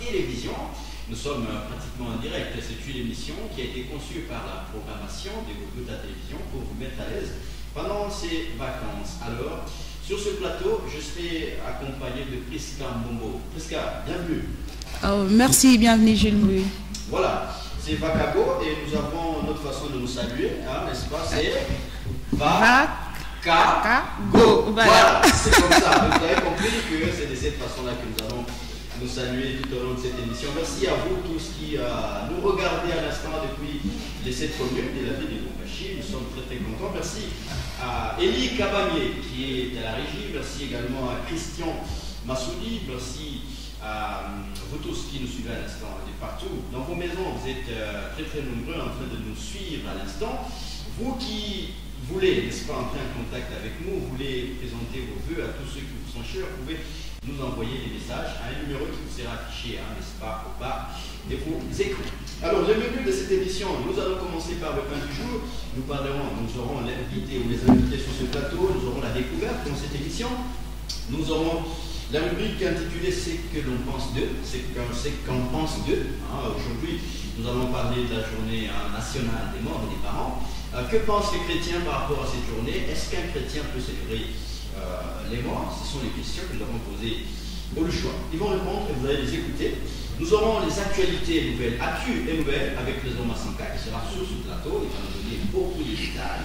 télévision. Nous sommes pratiquement en direct. C'est une émission qui a été conçue par la programmation des groupes de la télévision pour vous mettre à l'aise pendant ces vacances. Alors, sur ce plateau, je serai accompagné de Prisca Mbombo. Prisca, bienvenue. Oh, merci, bienvenue Jules Louis. Voilà, c'est Vakago et nous avons notre façon de nous saluer, hein, n'est-ce pas? C'est Vakago. Voilà, c'est comme ça. Vous avez compris que c'est de cette façon-là que nous allons nous saluer tout au long de cette émission. Merci à vous tous qui nous regardez à l'instant depuis les 7 communes de la ville de Lubumbashi. Nous sommes très contents. Merci à Élie Cabanier qui est à la régie. Merci également à Christian Massoudi. Merci à vous tous qui nous suivez à l'instant de partout. Dans vos maisons, vous êtes très nombreux en train de nous suivre à l'instant. Vous qui voulez, n'est-ce pas, entrer en contact avec nous, vous voulez présenter vos vœux à tous ceux qui vous sont chers, vous pouvez nous envoyer des messages à un numéro qui vous sera affiché, hein, n'est-ce pas, au bas de vos écrans. Alors, le menu de cette émission, nous allons commencer par le pain du jour. Nous aurons l'invité ou les invités sur ce plateau, nous aurons la découverte dans cette émission. Nous aurons la rubrique intitulée C'est que l'on pense d'eux, c'est qu'on pense d'eux. Hein. Aujourd'hui, nous allons parler de la journée nationale des morts et des parents. Que pensent les chrétiens par rapport à cette journée? Est-ce qu'un chrétien peut célébrer les morts? Ce sont les questions que nous avons posées au choix. Ils vont répondre et vous allez les écouter. Nous aurons les actualités nouvelles, actus et nouvelles avec le Président Massanka qui sera sur ce plateau. Il va nous donner beaucoup de détails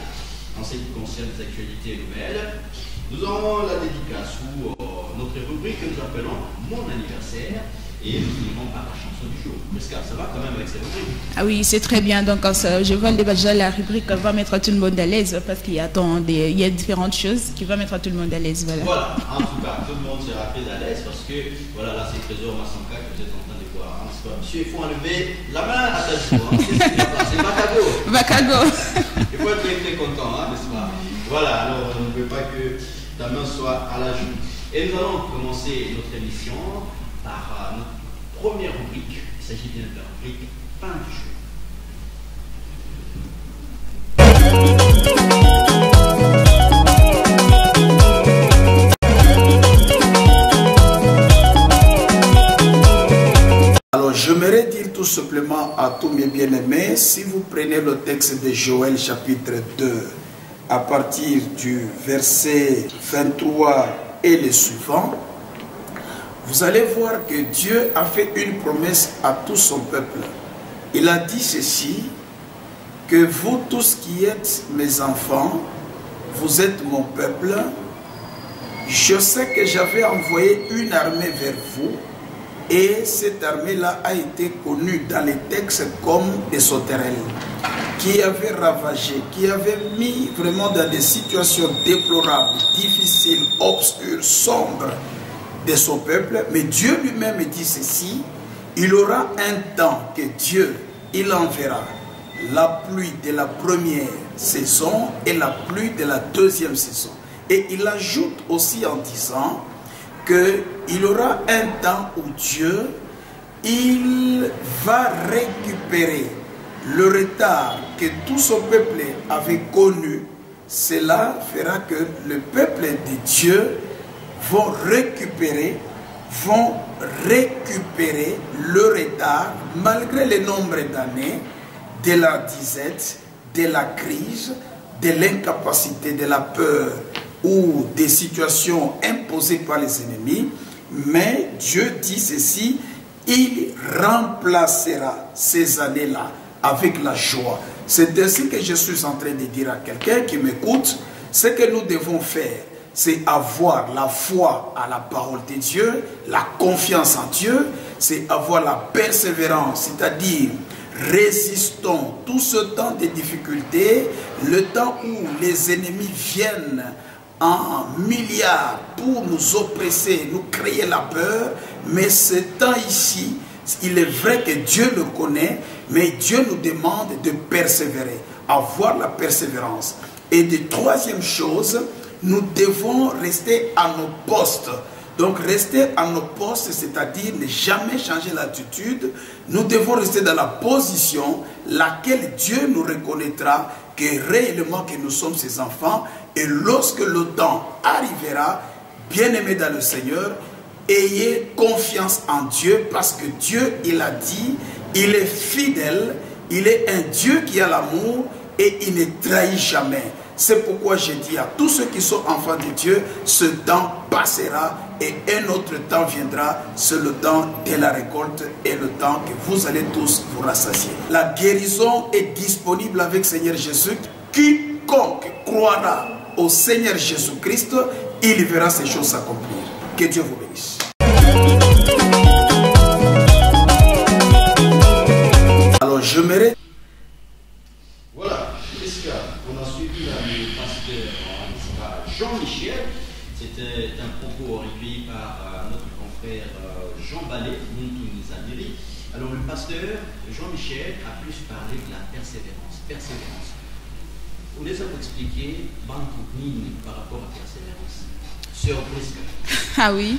en ce qui concerne les actualités nouvelles. Nous aurons la dédicace ou notre rubrique que nous appelons Mon anniversaire. Et nous finirons par la chanson du jour. Prisca, ça va quand même avec cette rubrique? Ah oui, c'est très bien. Donc, je vois déjà la rubrique qui va mettre tout le monde à l'aise parce qu'il y a différentes choses qui vont mettre tout le monde à l'aise. Voilà, en tout cas, tout le monde sera très à l'aise parce que, voilà, là, c'est Trésor Massanka que vous êtes en train de voir. Hein, monsieur, il faut enlever la main à ta joue. Hein, c'est Vakago. Vakago. Il faut être très content, hein, n'est-ce pas? Voilà, alors on ne veut pas que ta main soit à la joue. Et nous allons commencer notre émission par notre première rubrique. Il s'agit bien de la rubrique Pain du jour. Alors j'aimerais dire tout simplement à tous mes bien-aimés, si vous prenez le texte de Joël chapitre 2, à partir du verset 23 et les suivants, vous allez voir que Dieu a fait une promesse à tout son peuple. Il a dit ceci, que vous tous qui êtes mes enfants, vous êtes mon peuple. Je sais que j'avais envoyé une armée vers vous et cette armée-là a été connue dans les textes comme des sauterelles qui avaient ravagé, qui avaient mis vraiment dans des situations déplorables, difficiles, obscures, sombres de son peuple. Mais Dieu lui-même dit ceci, il aura un temps que Dieu, il enverra la pluie de la première saison et la pluie de la deuxième saison. Et il ajoute aussi en disant qu'il aura un temps où Dieu, il va récupérer le retard que tout son peuple avait connu. Cela fera que le peuple de Dieu vont récupérer le retard malgré le nombre d'années de la disette, de la crise, de l'incapacité, de la peur ou des situations imposées par les ennemis. Mais Dieu dit ceci, il remplacera ces années-là avec la joie. C'est ainsi que je suis en train de dire à quelqu'un qui m'écoute, ce que nous devons faire, c'est avoir la foi à la parole de Dieu, la confiance en Dieu, c'est avoir la persévérance, c'est-à-dire résistons tout ce temps de difficultés, le temps où les ennemis viennent en milliards pour nous oppresser, nous créer la peur, mais ce temps ici, il est vrai que Dieu le connaît, mais Dieu nous demande de persévérer, avoir la persévérance. Et de troisième chose, nous devons rester à nos postes. Donc rester à nos postes, c'est-à-dire ne jamais changer l'attitude. Nous devons rester dans la position laquelle Dieu nous reconnaîtra que réellement que nous sommes ses enfants. Et lorsque le temps arrivera, bien-aimés dans le Seigneur, ayez confiance en Dieu parce que Dieu, il a dit, il est fidèle, il est un Dieu qui a l'amour et il ne trahit jamais. C'est pourquoi je dis à tous ceux qui sont enfants de Dieu, ce temps passera et un autre temps viendra. C'est le temps de la récolte et le temps que vous allez tous vous rassasier. La guérison est disponible avec Seigneur Jésus. Quiconque croira au Seigneur Jésus-Christ, il verra ces choses s'accomplir. Que Dieu vous bénisse. Alors j'aimerais... Voilà, on a suivi le pasteur Jean-Michel. C'était un propos recueilli par notre confrère Jean Ballet, Mountounizamiri. Alors le pasteur Jean-Michel a plus parlé de la persévérance. Persévérance. Vous laissez vous expliquer par rapport à la persévérance. Sœur Prisca. Ah oui,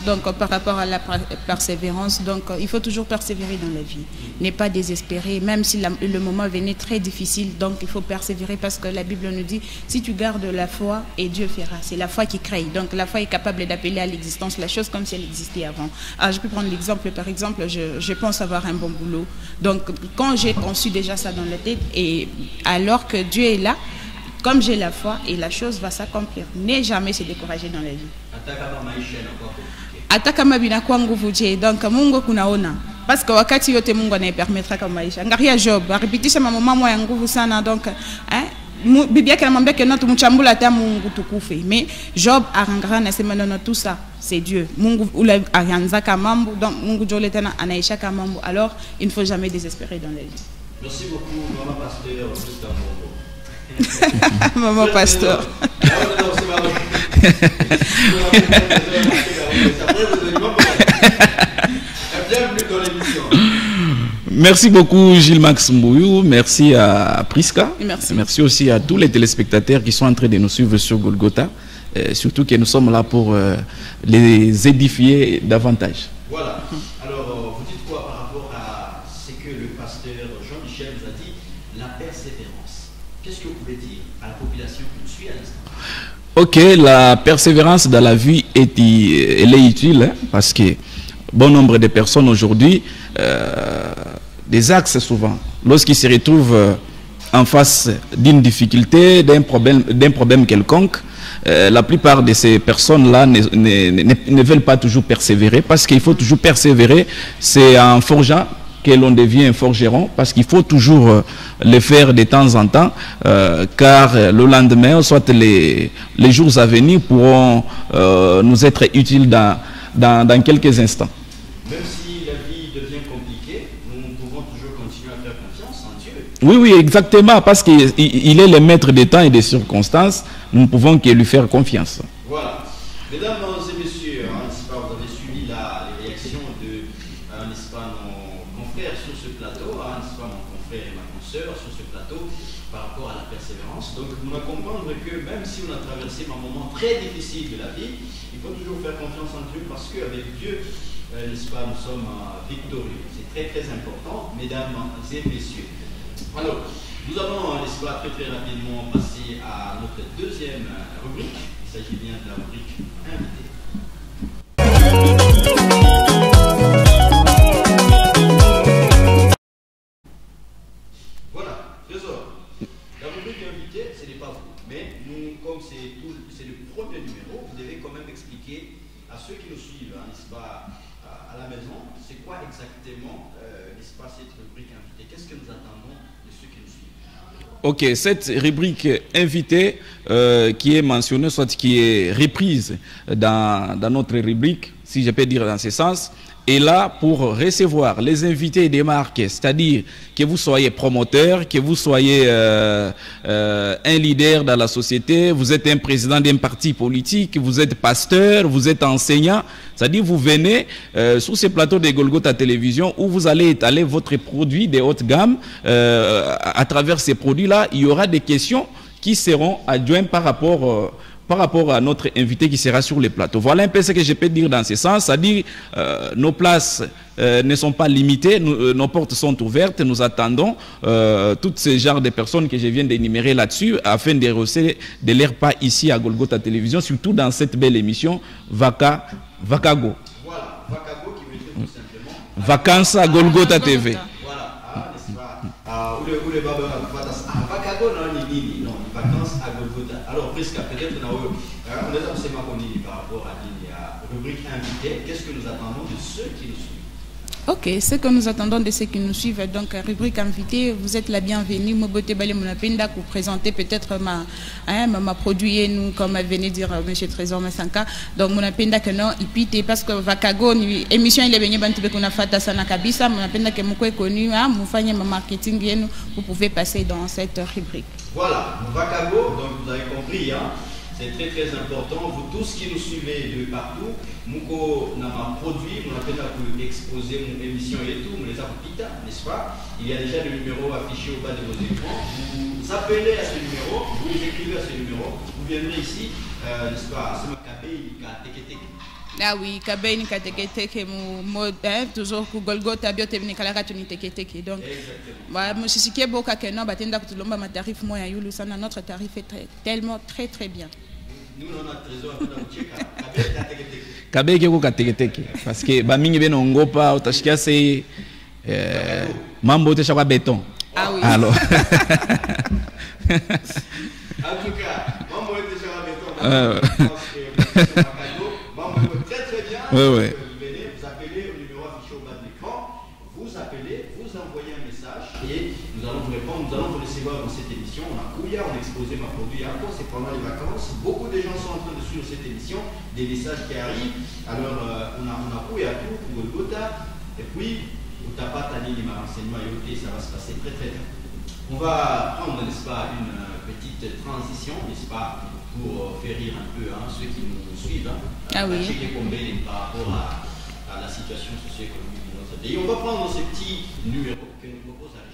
donc par rapport à la persévérance, donc il faut toujours persévérer dans la vie, n'est pas désespérer, même si le moment venait très difficile, donc il faut persévérer parce que la Bible nous dit, si tu gardes la foi, et Dieu fera, c'est la foi qui crée, donc la foi est capable d'appeler à l'existence la chose comme si elle existait avant. Alors je peux prendre l'exemple, par exemple, je pense avoir un bon boulot, donc quand j'ai conçu déjà ça dans la tête, et alors que Dieu est là, comme j'ai la foi et la chose va s'accomplir. N'ai jamais se décourager dans la vie. Hata kama binakuwa nguvu je, donc Mungu kunaona. Parce que wakati yote Mungu anayepermettra kama maisha. Angalia Job, aripitisha mambo ya nguvu sana donc bibi yake anamwambia que notre mchambula hata Mungu tukufe. Mais Job arangara nasema non tout ça c'est Dieu. Mungu ule arianzaka mambo donc Mungu jole tena anaisha kama mambo. Alors il ne faut jamais désespérer dans la vie. Merci beaucoup maman pasteur Maman pasteur. Merci beaucoup Gilles Max Mbouyou, merci à Prisca, merci aussi à tous les téléspectateurs qui sont en train de nous suivre sur Golgotha, surtout que nous sommes là pour les édifier davantage. Voilà, alors vous dites quoi par rapport à ce que le pasteur Jean-Michel vous a dit, la persévérance? Qu'est-ce que vous pouvez dire à la population qui nous suit à l'instant? Ok, la persévérance dans la vie elle est utile parce que bon nombre de personnes aujourd'hui, des axes souvent, lorsqu'ils se retrouvent en face d'une difficulté, d'un problème quelconque, la plupart de ces personnes-là ne veulent pas toujours persévérer parce qu'il faut toujours persévérer. C'est en forgeant que l'on devient un forgeron parce qu'il faut toujours le faire de temps en temps car le lendemain, soit les jours à venir pourront nous être utiles dans quelques instants. Même si la vie devient compliquée, nous pouvons toujours continuer à faire confiance en Dieu. Oui, exactement, parce qu'il est le maître des temps et des circonstances, nous ne pouvons que lui faire confiance. Voilà. Mesdames et messieurs, n'est-ce pas, vous avez suivi les réactions de n'est-ce pas, nos confrères sur ce plateau, n'est-ce pas, mon confrère et ma consoeur sur ce plateau par rapport à la persévérance. Donc, vous allez comprendre que même si on a traversé un moment très difficile de la vie, il faut toujours faire confiance en Dieu parce qu'avec Dieu, n'est-ce pas, nous sommes victorieux. C'est très très important, mesdames et messieurs. Alors, nous allons, n'est-ce pas, très rapidement passer à notre deuxième rubrique. Il s'agit bien de la rubrique invitée. Voilà, trésor. La rubrique invitée, ce n'est pas vous. Mais nous, comme c'est le premier numéro, vous devez quand même expliquer à ceux qui nous suivent, n'est-ce pas, à la maison, c'est quoi exactement, n'est-ce pas, cette rubrique invitée? Qu'est-ce que nous attendons de ceux qui nous suivent? Ok, cette rubrique invitée qui est mentionnée, soit qui est reprise dans notre rubrique, si je peux dire dans ce sens, est là pour recevoir les invités des marques, c'est-à-dire que vous soyez promoteur, que vous soyez un leader dans la société, vous êtes un président d'un parti politique, vous êtes pasteur, vous êtes enseignant, c'est-à-dire vous venez sur ces plateaux de Golgotha Télévision où vous allez étaler votre produit de haute gamme. À travers ces produits-là, il y aura des questions qui seront adjointes par rapport à notre invité qui sera sur les plateaux. Voilà un peu ce que je peux dire dans ce sens, c'est-à-dire nos places ne sont pas limitées, nos portes sont ouvertes, nous attendons tous ces genres de personnes que je viens d'énumérer là-dessus afin de rehausser de leur pas ici à Golgotha Télévision, surtout dans cette belle émission Vakago. Voilà, Vakago qui veut dire tout simplement Vacances à Golgotha TV. Voilà, n'est-ce pas? Où les babes Vakago non, ni vacances à Golgotha. Alors, presque peut-être on est absolument connus par rapport à la rubrique invité. Qu'est-ce que nous attendons de ceux qui nous suivent? Ok, ce que nous attendons de ceux qui nous suivent, donc rubrique invité, vous êtes la bienvenue. Mobote Bale Monapenda pour présenter peut-être ma produit, nous, comme venait dire M. Trésor Massanka. Donc Monapenda que non, il parce que Vakago, émission il est venu bantu qu'on a fait à Sanakabisa, Monapenda que mon est connu, Moufanya marketing, vous pouvez passer dans cette rubrique. Voilà, Vakago, donc vous avez compris, c'est très très important. Vous tous qui nous suivez de partout, Mouko n'a pas produit, on a peine à vous exposer mon émission et tout, on les a pita, n'est-ce pas? Il y a déjà le numéro affiché au bas de vos écrans. Vous appelez à ce numéro, vous écrivez à ce numéro, vous viendrez ici, n'est-ce pas? C'est ma Kabé, Ah oui, Kabé, toujours Golgotha, donc, moi, je suis qui est beau qu'à Kenon, Batenda, ma tarif, moi, à Yulu, notre tarif est tellement très très bien. Nous, on a trésor Kabé qui est parce que Bamingi ben Ngopa, Otashkia, c'est Mambo de Chaba béton. Ah oui. Alors. En tout cas, Mambo de Chaba béton. Très bien. Vous venez, vous appelez au numéro affiché au bas de l'écran. Vous appelez, vous envoyez un message et nous allons vous répondre. Nous allons vous recevoir dans cette émission. On a Kouya, on a exposé ma produit c'est pendant les vacances. Beaucoup de gens sont en train de suivre cette émission, des messages qui arrivent. Alors, on a Kouya tout pour Golgotha. Et puis, au Tapatani, les renseignements et ça va se passer très très bien. On va prendre, n'est-ce pas, une petite transition, n'est-ce pas, pour faire rire un peu ceux qui nous suivent. Ah oui. Par rapport à la situation socio-économique de notre pays. On va prendre ce petit numéro que nous propose la Régie.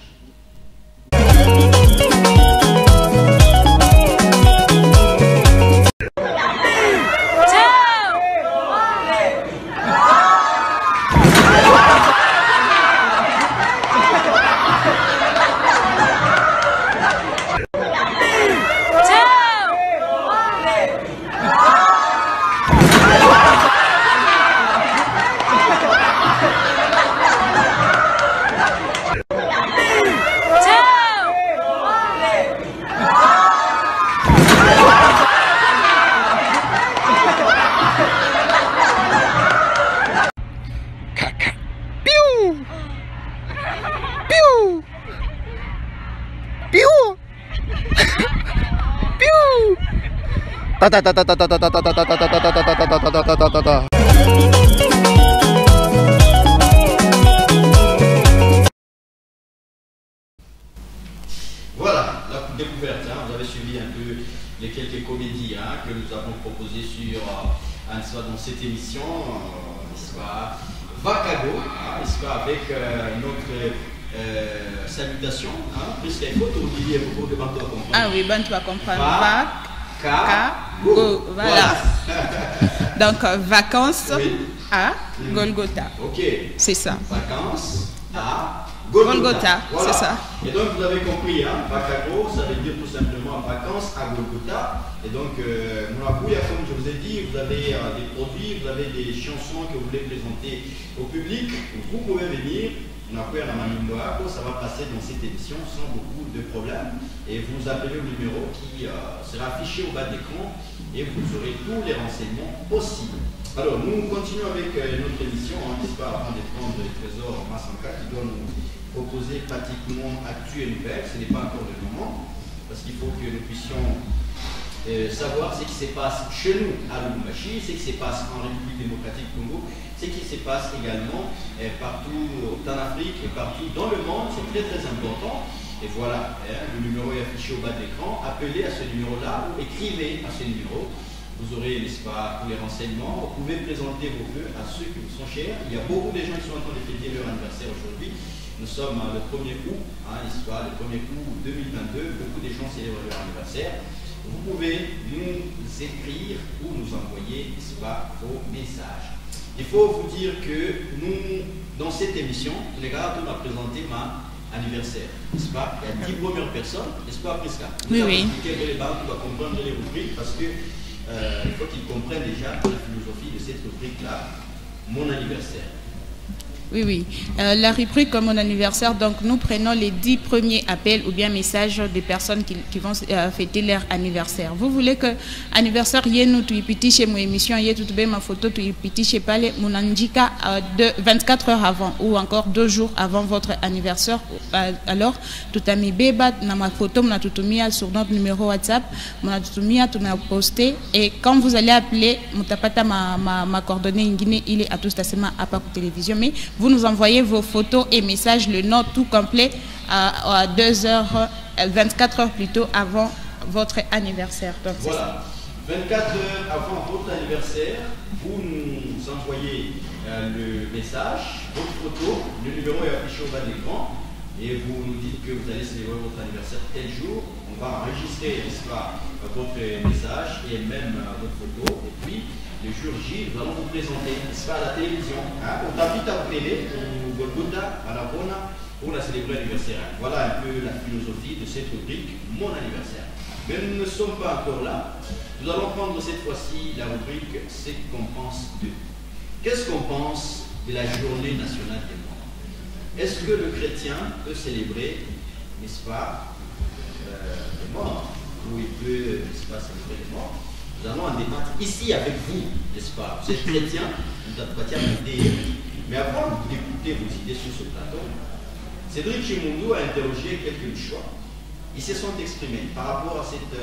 Voilà, la découverte. Vous avez suivi un peu les quelques comédies que nous avons proposées dans cette émission, n'est-ce pas, Vakago, n'est-ce pas, avec notre salutation, puisqu'il faut oublier beaucoup de Bantou à comprendre. Ah oui, Bantou à comprendre. Vakago, voilà. Donc, vacances à Golgotha. Ok. C'est ça. Vacances à Golgotha, voilà. C'est ça. Et donc vous avez compris, Vakago, ça veut dire tout simplement vacances à Golgotha. Et donc, Moulakouya, comme je vous ai dit, vous avez des produits, vous avez des chansons que vous voulez présenter au public. Vous pouvez venir. Ça va passer dans cette émission sans beaucoup de problèmes. Et vous appelez au numéro qui sera affiché au bas de l'écran et vous aurez tous les renseignements possibles. Alors, nous continuons avec notre émission, n'est-ce pas, avant de prendre le Trésor Massanka qui doit nous proposer pratiquement actu et nouvelles. Ce n'est pas encore le moment, parce qu'il faut que nous puissions savoir ce qui se passe chez nous à Lubumbashi, ce qui se passe en République démocratique du Congo, ce qui se passe également partout en Afrique et partout dans le monde. C'est très très important. Et voilà, le numéro est affiché au bas de l'écran. Appelez à ce numéro-là ou écrivez à ce numéro. Vous aurez, n'est-ce pas, tous les renseignements. Vous pouvez présenter vos vœux à ceux qui vous sont chers. Il y a beaucoup de gens qui sont en train de fêter leur anniversaire aujourd'hui. Nous sommes le 1er août, n'est-ce pas, le 1er août 2022. Beaucoup de gens célèbrent leur anniversaire. Vous pouvez nous écrire ou nous envoyer, n'est-ce pas, vos messages. Il faut vous dire que nous, dans cette émission, les gars, on a présenté ma anniversaire, n'est-ce pas? Il y a 10 premières personnes, n'est-ce pas, Prisca? Oui, oui. Les banques, on va comprendre les rubriques parce que il faut qu'ils comprennent déjà la philosophie de cette rubrique-là, mon anniversaire. Oui, oui. La rubrique Mon anniversaire, donc nous prenons les 10 premiers appels ou bien messages des personnes qui vont fêter leur anniversaire. Vous voulez que anniversaire y nous tu petit chez mon émission y tout bien ma photo tu petit chez parler mon indica de 24 heures avant ou encore 2 jours avant votre anniversaire. Alors tout a mis beba na ma photo mon tutumia sur notre numéro WhatsApp mon tutumia tu m'as posté et quand vous allez appeler mon tapata ma coordonnée en Guinée il est à tout stationnement à Paco Télévision mais vous nous envoyez vos photos et messages, le nom tout complet à 24 heures plus tôt avant votre anniversaire. Donc, voilà, 24 heures avant votre anniversaire, vous nous envoyez le message, votre photo, le numéro est affiché au bas de l'écran et vous nous dites que vous allez célébrer votre anniversaire tel jour. On va enregistrer, n'est-ce pas, votre message et même votre photo et puis le jour J, nous allons vous présenter, n'est-ce pas, à la télévision, au tapis à télé, au Golgotha, à la Bona, pour la célébrer anniversaire. Voilà un peu la philosophie de cette rubrique, mon anniversaire. Mais nous ne sommes pas encore là. Nous allons prendre cette fois-ci la rubrique C'est qu'on pense d'eux. Qu'est-ce qu'on pense de la journée nationale des morts? Est-ce que le chrétien peut célébrer, n'est-ce pas, les morts? Ou il peut, n'est-ce pas, célébrer les morts? Nous allons en débattre ici avec vous, n'est-ce pas? Vous êtes chrétien, vous êtes pas d'idées. Mais avant d'écouter vos idées sur ce plateau, Cédric Chimundou a interrogé quelques choix. Ils se sont exprimés par rapport à cette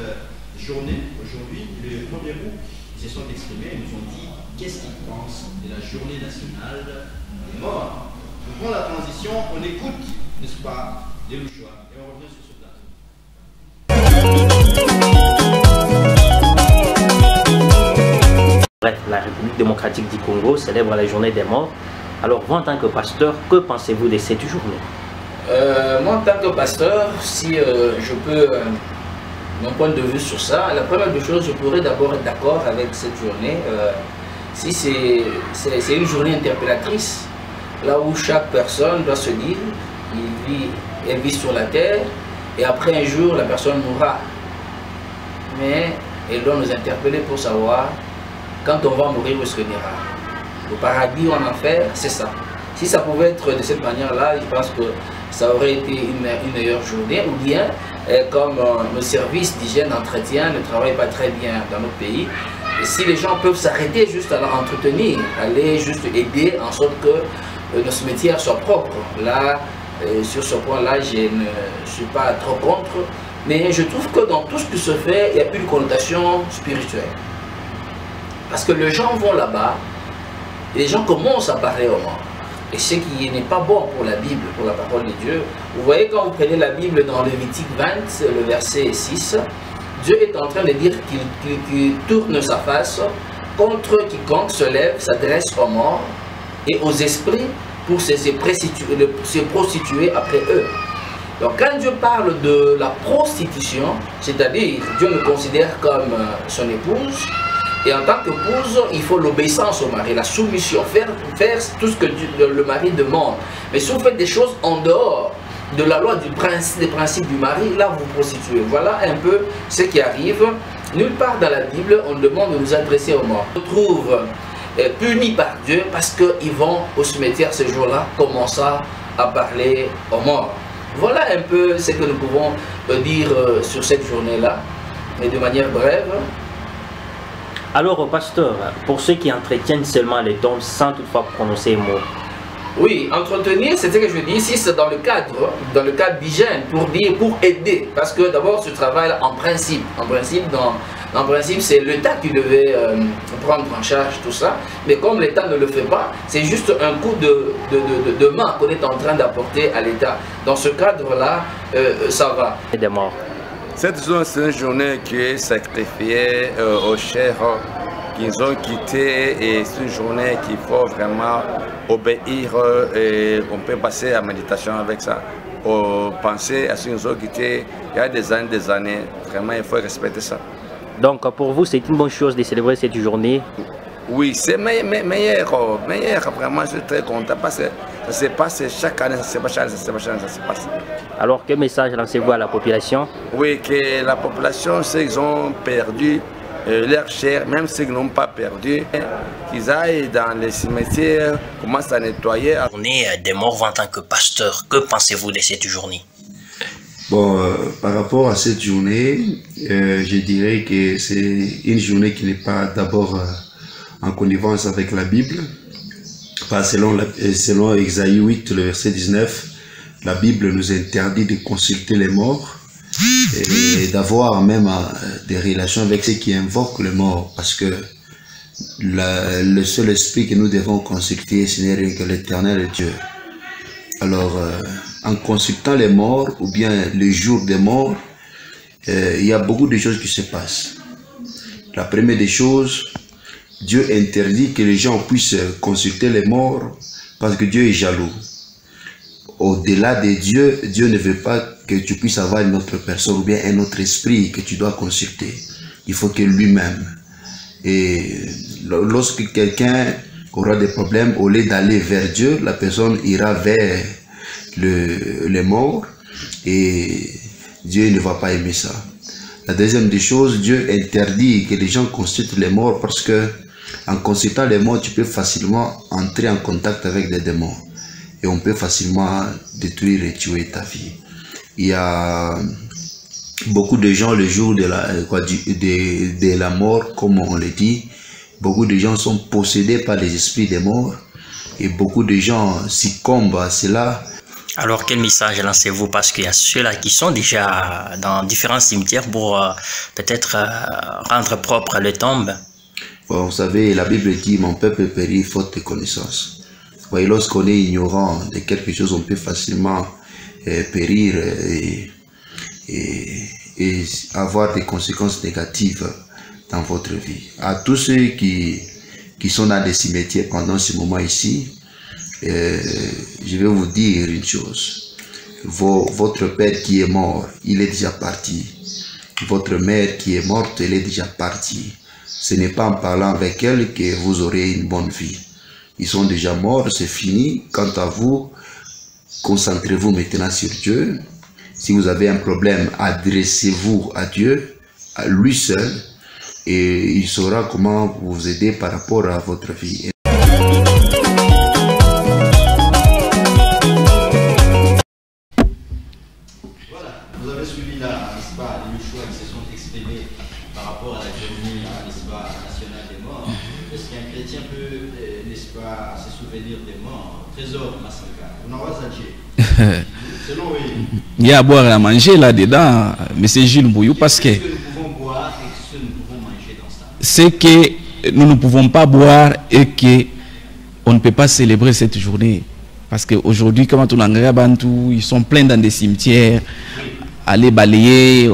journée, aujourd'hui, le 1er août. Ils se sont exprimés et nous ont dit qu'est-ce qu'ils pensent de la journée nationale des morts. On prend la transition, on écoute, n'est-ce pas, les choix et on revient sur ce plateau. Bref, la République démocratique du Congo célèbre la journée des morts. Alors, vous en tant que pasteur, que pensez-vous de cette journée? Moi, en tant que pasteur, si je peux, mon point de vue sur ça, la première des choses, je pourrais d'abord être d'accord avec cette journée. Si c'est une journée interpellatrice, là où chaque personne doit se dire, elle vit sur la terre, et après un jour, la personne mourra. Mais elle doit nous interpeller pour savoir quand on va mourir, où est-ce qu'on ira? Au paradis ou en enfer, c'est ça. Si ça pouvait être de cette manière-là, je pense que ça aurait été une meilleure journée. Ou bien, comme nos services d'hygiène d'entretien ne travaillent pas très bien dans notre pays, et si les gens peuvent s'arrêter juste à l'entretenir, aller juste aider en sorte que nos cimetières soient propres. Là, sur ce point-là, je ne suis pas trop contre. Mais je trouve que dans tout ce qui se fait, il y a une connotation spirituelle. Parce que les gens vont là-bas, et les gens commencent à parler aux morts. Et ce qui n'est pas bon pour la Bible, pour la parole de Dieu. Vous voyez, quand vous prenez la Bible dans Lévitique 20, le verset 6, Dieu est en train de dire qu'il tourne sa face contre quiconque se lève, s'adresse aux morts et aux esprits pour se prostituer après eux. Donc quand Dieu parle de la prostitution, c'est-à-dire Dieu nous considère comme son épouse, et en tant qu'épouse, il faut l'obéissance au mari, la soumission, faire tout ce que le mari demande. Mais si vous faites des choses en dehors de la loi des principes du mari, là vous prostituez. Voilà un peu ce qui arrive. Nulle part dans la Bible, on demande de nous adresser aux morts. On se trouve punis par Dieu parce qu'ils vont au cimetière ce jour-là, commençant à parler aux morts. Voilà un peu ce que nous pouvons dire sur cette journée-là, mais de manière brève. Alors, pasteur, pour ceux qui entretiennent seulement les tombes sans toutefois prononcer les mots. Oui, entretenir, c'est ce que je dis ici, c'est dans le cadre d'hygiène, pour aider. Parce que d'abord, ce travail en principe, c'est l'État qui devait prendre en charge tout ça. Mais comme l'État ne le fait pas, c'est juste un coup de main qu'on est en train d'apporter à l'État. Dans ce cadre-là, ça va. Et des morts. Cette journée, c'est une journée qui est sacrifiée aux chers qu'ils ont quittés et c'est une journée qu'il faut vraiment obéir et on peut passer à méditation avec ça. Penser à ce qu'ils ont quittés il y a des années, vraiment il faut respecter ça. Donc pour vous, c'est une bonne chose de célébrer cette journée? Oui, c'est meilleur, vraiment je suis très content parce que Ça se passe chaque année, ça se passe, ça se passe. Alors, quel message lancez-vous à la population? Oui, que la population, ceux qui ont perdu leur chair, même ceux qui n'ont pas perdu, qu'ils aillent dans les cimetières, commencent à nettoyer. Journée des morts en tant que pasteur, que pensez-vous de cette journée? Bon, par rapport à cette journée, je dirais que c'est une journée qui n'est pas d'abord en connivence avec la Bible. Selon Esaïe 8, le verset 19, la Bible nous interdit de consulter les morts et d'avoir même des relations avec ceux qui invoquent les morts, parce que le seul esprit que nous devons consulter, ce n'est rien que l'Éternel Dieu. Alors, en consultant les morts ou bien les jours des morts, il y a beaucoup de choses qui se passent. La première des choses, Dieu interdit que les gens puissent consulter les morts parce que Dieu est jaloux. Au-delà de Dieu, Dieu ne veut pas que tu puisses avoir une autre personne ou bien un autre esprit que tu dois consulter. Il faut que lui-même. Et lorsque quelqu'un aura des problèmes, au lieu d'aller vers Dieu, la personne ira vers les morts et Dieu ne va pas aimer ça. La deuxième des choses, Dieu interdit que les gens consultent les morts parce que en consultant les morts, tu peux facilement entrer en contact avec des démons et on peut facilement détruire et tuer ta vie. Il y a beaucoup de gens le jour de la mort, comme on le dit, beaucoup de gens sont possédés par les esprits des morts et beaucoup de gens succombent à cela. Alors, quel message lancez-vous? Parce qu'il y a ceux-là qui sont déjà dans différents cimetières pour peut-être rendre propre les tombes. Bon, vous savez, la Bible dit « Mon peuple périt faute de connaissance ». Vous voyez, lorsqu'on est ignorant de quelque chose, on peut facilement périr et avoir des conséquences négatives dans votre vie. À tous ceux qui sont dans des cimetières pendant ce moment ici, je vais vous dire une chose. Votre père qui est mort, il est déjà parti. Votre mère qui est morte, elle est déjà partie. Ce n'est pas en parlant avec elle que vous aurez une bonne vie. Ils sont déjà morts, c'est fini. Quant à vous, concentrez-vous maintenant sur Dieu. Si vous avez un problème, adressez-vous à Dieu, à lui seul, et il saura comment vous aider par rapport à votre vie. Il y a à boire et à manger là-dedans, mais c'est Gilles Mbouillou, parce que c'est que nous ne pouvons pas boire et que on ne peut pas célébrer cette journée. Parce qu'aujourd'hui, comme tout Bantou, ils sont pleins dans des cimetières, aller balayer.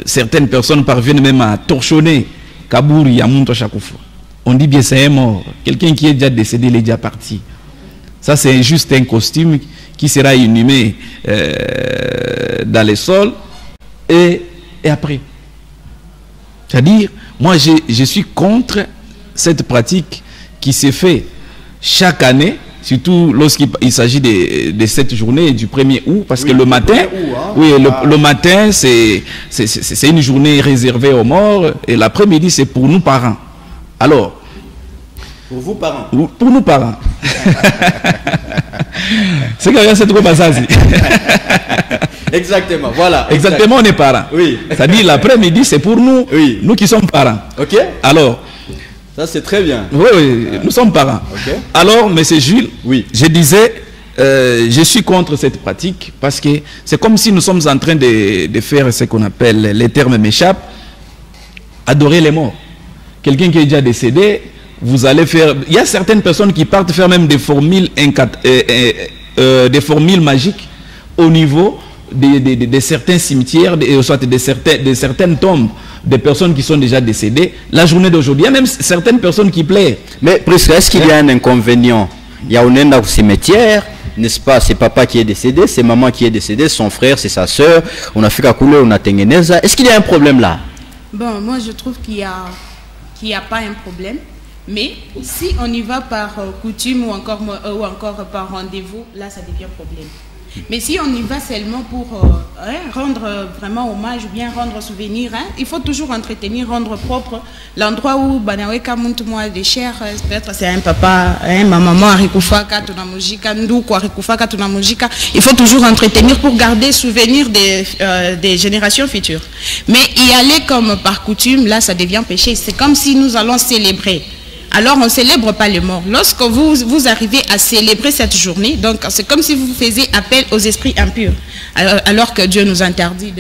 Certaines personnes parviennent même à torchonner Kabouri, Yamounto chaque fois. On dit bien c'est un mort. Quelqu'un qui est déjà décédé, il est déjà parti. Ça, c'est juste un costume qui sera inhumé dans les sols et après. C'est-à-dire, moi, je suis contre cette pratique qui se fait chaque année, surtout lorsqu'il s'agit de cette journée du 1er août, parce que le matin, le matin, c'est une journée réservée aux morts, et l'après-midi, c'est pour nous parents. Alors, pour vous parents? Pour nous parents. C'est quand même c'est trop ça. Exactement, voilà. Exactement, on est parents. Oui. C'est-à-dire l'après-midi, c'est pour nous, nous qui sommes parents. Ok. Alors, ça c'est très bien. Oui, nous sommes parents. Okay. Alors, monsieur Jules, oui. Je disais, je suis contre cette pratique parce que c'est comme si nous sommes en train de faire ce qu'on appelle, les termes m'échappent, adorer les morts. Quelqu'un qui est déjà décédé, vous allez faire... Il y a certaines personnes qui partent faire même des formules magiques au niveau de certains cimetières, soit de certaines tombes des personnes qui sont déjà décédées. La journée d'aujourd'hui, il y a même certaines personnes qui plairent. Mais presque, est-ce qu'il y a un inconvénient? Il y a un au cimetière, n'est-ce pas? C'est papa qui est décédé, c'est maman qui est décédée, son frère, c'est sa soeur. On a fait qu'à couler, on a tengeneza. Est-ce qu'il y a un problème là? Bon, moi je trouve qu'il y a pas un problème. Mais si on y va par coutume ou encore par rendez-vous, là, ça devient problème. Mais si on y va seulement pour rendre vraiment hommage ou bien rendre souvenir, il faut toujours entretenir, rendre propre l'endroit où Banaweka Muntumwa de cher, peut-être c'est un papa, ma maman Arikufaka, Tunamujika, Ndouko Arikufaka, Tunamujika. Il faut toujours entretenir pour garder souvenir des générations futures. Mais y aller comme par coutume, là ça devient péché. C'est comme si nous allons célébrer. Alors, on ne célèbre pas les morts. Lorsque vous arrivez à célébrer cette journée, donc c'est comme si vous faisiez appel aux esprits impurs. Alors que Dieu nous interdit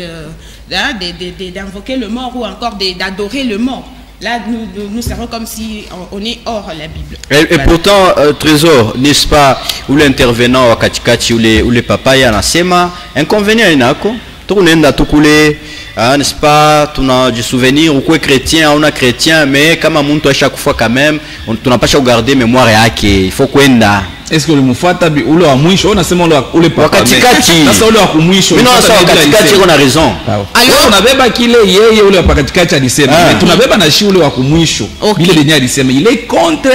d'invoquer le mort ou encore d'adorer le mort. Là, nous serons comme si on est hors la Bible. Et pourtant, Trésor, n'est-ce pas, où l'intervenant au Katikati, où les papas y en a sema, inconvénient inako, tournenda tukule. N'est-ce pas, tu as du souvenir ou quoi chrétien, on a chrétien, mais comme à à chaque fois quand même, tu n'as pas garder mémoire et il faut qu'on ait. Est-ce que le moufata ou le amouicho, on a seulement le papa. Mais non, ça Katikati, on a raison. Alors on avait pas qu'il est yé ou le Katikati a dit c'est, mais tu n'avais pas nachi ou le akumouicho. Il est déjà dit c'est, mais il est contre,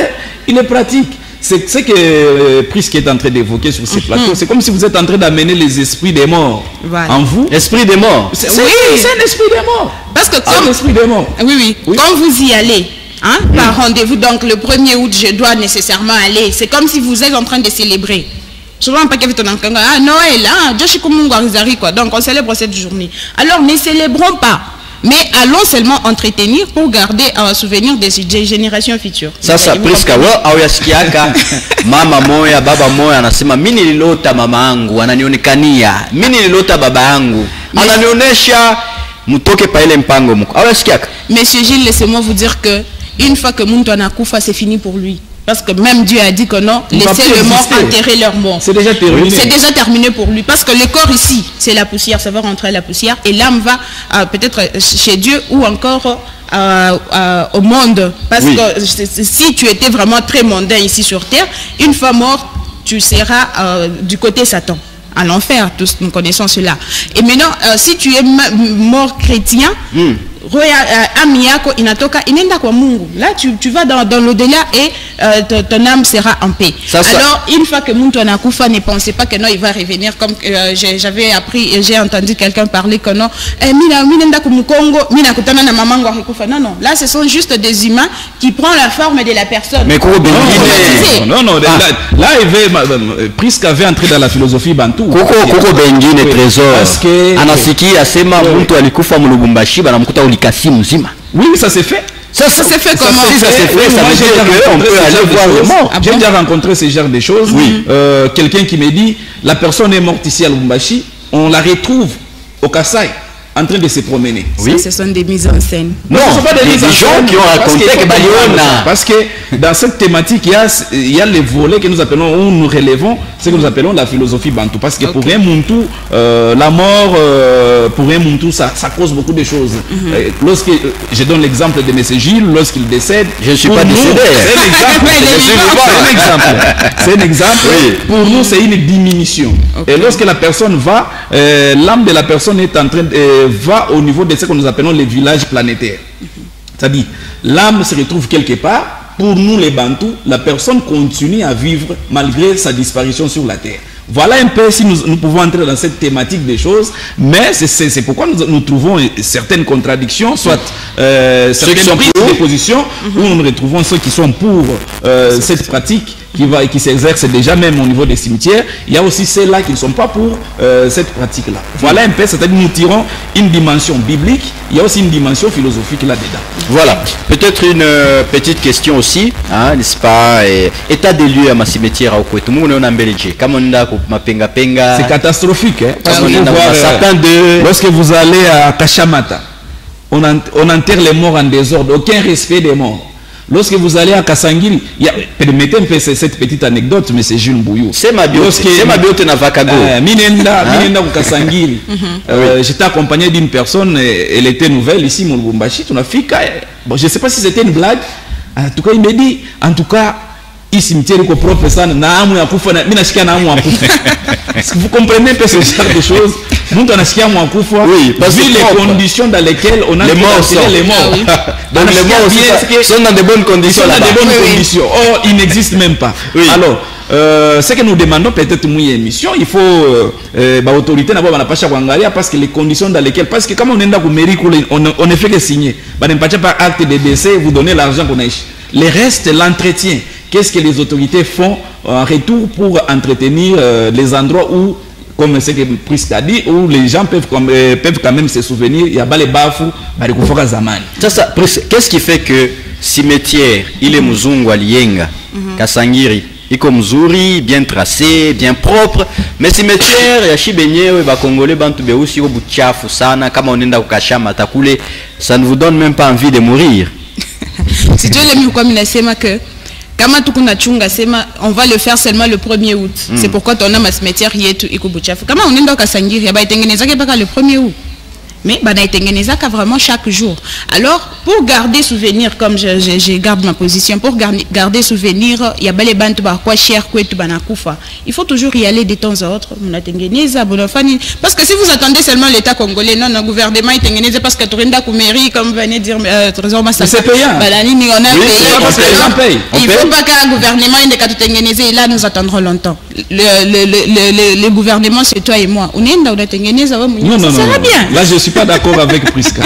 il est pratique. C'est ce que Prisque est en train d'évoquer sur ces plateaux. C'est comme si vous êtes en train d'amener les esprits des morts en vous. Esprit des morts. C'est un esprit des morts. Parce que comme esprit des morts. Oui. Quand vous y allez, par rendez-vous, donc le 1er août, je dois nécessairement aller. C'est comme si vous êtes en train de célébrer. Souvent, pas Noël, quoi. Donc on célèbre cette journée. Alors ne célébrons pas. Mais allons seulement entretenir pour garder un souvenir des générations futures. Ça presque au yasikiaka mama moya baba moya anasema mimi nililota mama yangu ananionekania mimi nililota baba yangu ananionesha mtoke pa ile mpango mko au yasikiaka. Monsieur Gilles, laissez-moi vous dire que une fois que muntu anakufa, c'est fini pour lui. Parce que même Dieu a dit que non, laissez le mort enterrer leur mort. C'est déjà terminé. C'est déjà terminé pour lui. Parce que le corps ici, c'est la poussière, ça va rentrer à la poussière. Et l'âme va peut-être chez Dieu ou encore au monde. Parce que si tu étais vraiment très mondain ici sur terre, une fois mort, tu seras du côté Satan. À l'enfer, tous nous connaissons cela. Et maintenant, si tu es mort chrétien, là tu vas dans l'au-delà et ton âme sera en paix. Alors une fois que Muntu anakufa, ne pensez pas que non, il va revenir comme j'avais appris, j'ai entendu quelqu'un parler que non, non, là ce sont juste des humains qui prennent la forme de la personne. Mais non, là il veut Prisque avait entré dans la philosophie bantou. Koko Bengine Trésor anasikia asema Muntu alikufa mu Lubumbashi banamkuta ulikasi mzima. Oui, ça s'est fait. Ça s'est fait comment? Si ça s'est fait, ça veut dire qu'on peut aller voir le mort. J'ai déjà rencontré ce genre de choses. Quelqu'un qui me dit, la personne est morte ici à Lubumbashi, on la retrouve au Kassai en train de se promener. Oui, ce sont des mises en scène. Non, ce ne sont pas des mises en scène. Gens qui ont raconté que parce que dans cette thématique, il y a les volets que nous appelons, où nous relevons, ce que nous appelons la philosophie bantou. Parce que pour un Muntu, la mort, pour un Muntu, ça cause beaucoup de choses. Lorsque je donne l'exemple de M. Gilles, lorsqu'il décède, je ne suis pas décédé. C'est un exemple. Pour nous, c'est une diminution. Et lorsque la personne va, l'âme de la personne est en train de va au niveau de ce que nous appelons les villages planétaires. C'est-à-dire, l'âme se retrouve quelque part. Pour nous, les Bantous, la personne continue à vivre malgré sa disparition sur la Terre. Voilà un peu si nous pouvons entrer dans cette thématique des choses, mais c'est pourquoi nous trouvons certaines contradictions, soit certaines prises de position, où nous retrouvons ceux qui sont pour cette pratique qui s'exerce déjà même au niveau des cimetières. Il y a aussi ceux-là qui ne sont pas pour cette pratique-là. Voilà un peu, c'est-à-dire nous tirons une dimension biblique, il y a aussi une dimension philosophique là-dedans. Voilà, peut-être une petite question aussi, hein, n'est-ce pas, état des lieux à ma cimetière à Okwetu, c'est catastrophique, hein, parce que lorsque vous allez à Kashamata, on enterre les morts en désordre, aucun respect des morts. Lorsque vous allez à Kasangiri, permettez un peu cette petite anecdote, mais c'est Jules Mbouyou. C'est ma biote na Vakago. Minenda au Kasangiri. J'étais accompagné d'une personne, elle était nouvelle ici, mon Lubumbashi. Bon, je ne sais pas si c'était une blague. En tout cas, il me dit, hii cimetière iko propre sana na amu ya kufa, mimi nasikia na amu ya kufa. Est-ce que vous comprenez un peu ce genre de choses? Mtu anasikia amu ya kufa, oui, vu les conditions dans lesquelles on a les morts. Donc les morts sont dans de bonnes conditions. Ils sont dans de bonnes conditions. Or, ils n'existent même pas. Oui. Alors, ce que nous demandons peut-être une émission, il faut l'autorité n'avoir pas chaque parce que les conditions dans lesquelles, parce que comme on est dans le mairie, on ne fait que signer. On ne pas par acte de décès, vous donnez l'argent qu'on a. Le reste, l'entretien. Qu'est-ce que les autorités font en retour pour entretenir les endroits où, comme ce que le Prisca a dit, où les gens peuvent quand même se souvenir, il y a pas les bafous, ça, qu'est-ce qui fait que cimetière, il est Muzungu Alienga, Kasangiri, il est mzuri, bien tracé, bien propre, mais cimetière, ya Chibenye, ba Congolais, bantu beusi, au buchafu sana, kama onenda kukashama takule, ça ne vous donne même pas envie de mourir. Si tu veux, comme il a que kama tukunachunga sema on va le faire seulement le 1er août. C'est pourquoi ton homme à cimetière yetu iko buchafu. Kama on enda Kasangiri, ba itengeneza ke baka le 1er août. Mais bah itengeneza ka vraiment chaque jour. Alors pour garder souvenir, comme je garde ma position, pour garder souvenir, il y a bale bantu ba quoi cher kwetu banakufa. Il faut toujours y aller de temps à autre. On a tengeneza bonofani parce que si vous attendez seulement l'État congolais, non, le gouvernement itengeneza parce que Tourinda Koumeri comme venait dire Trésor Massa. C'est payant. Balani on a oui, payé parce que les gens payent. Il faut pas qu'un gouvernement ait de tengeneza et là nous attendrons longtemps. Le gouvernement c'est toi et moi. On est dans la tengeneza ça sera bien. Là je suis pas d'accord avec Prisca.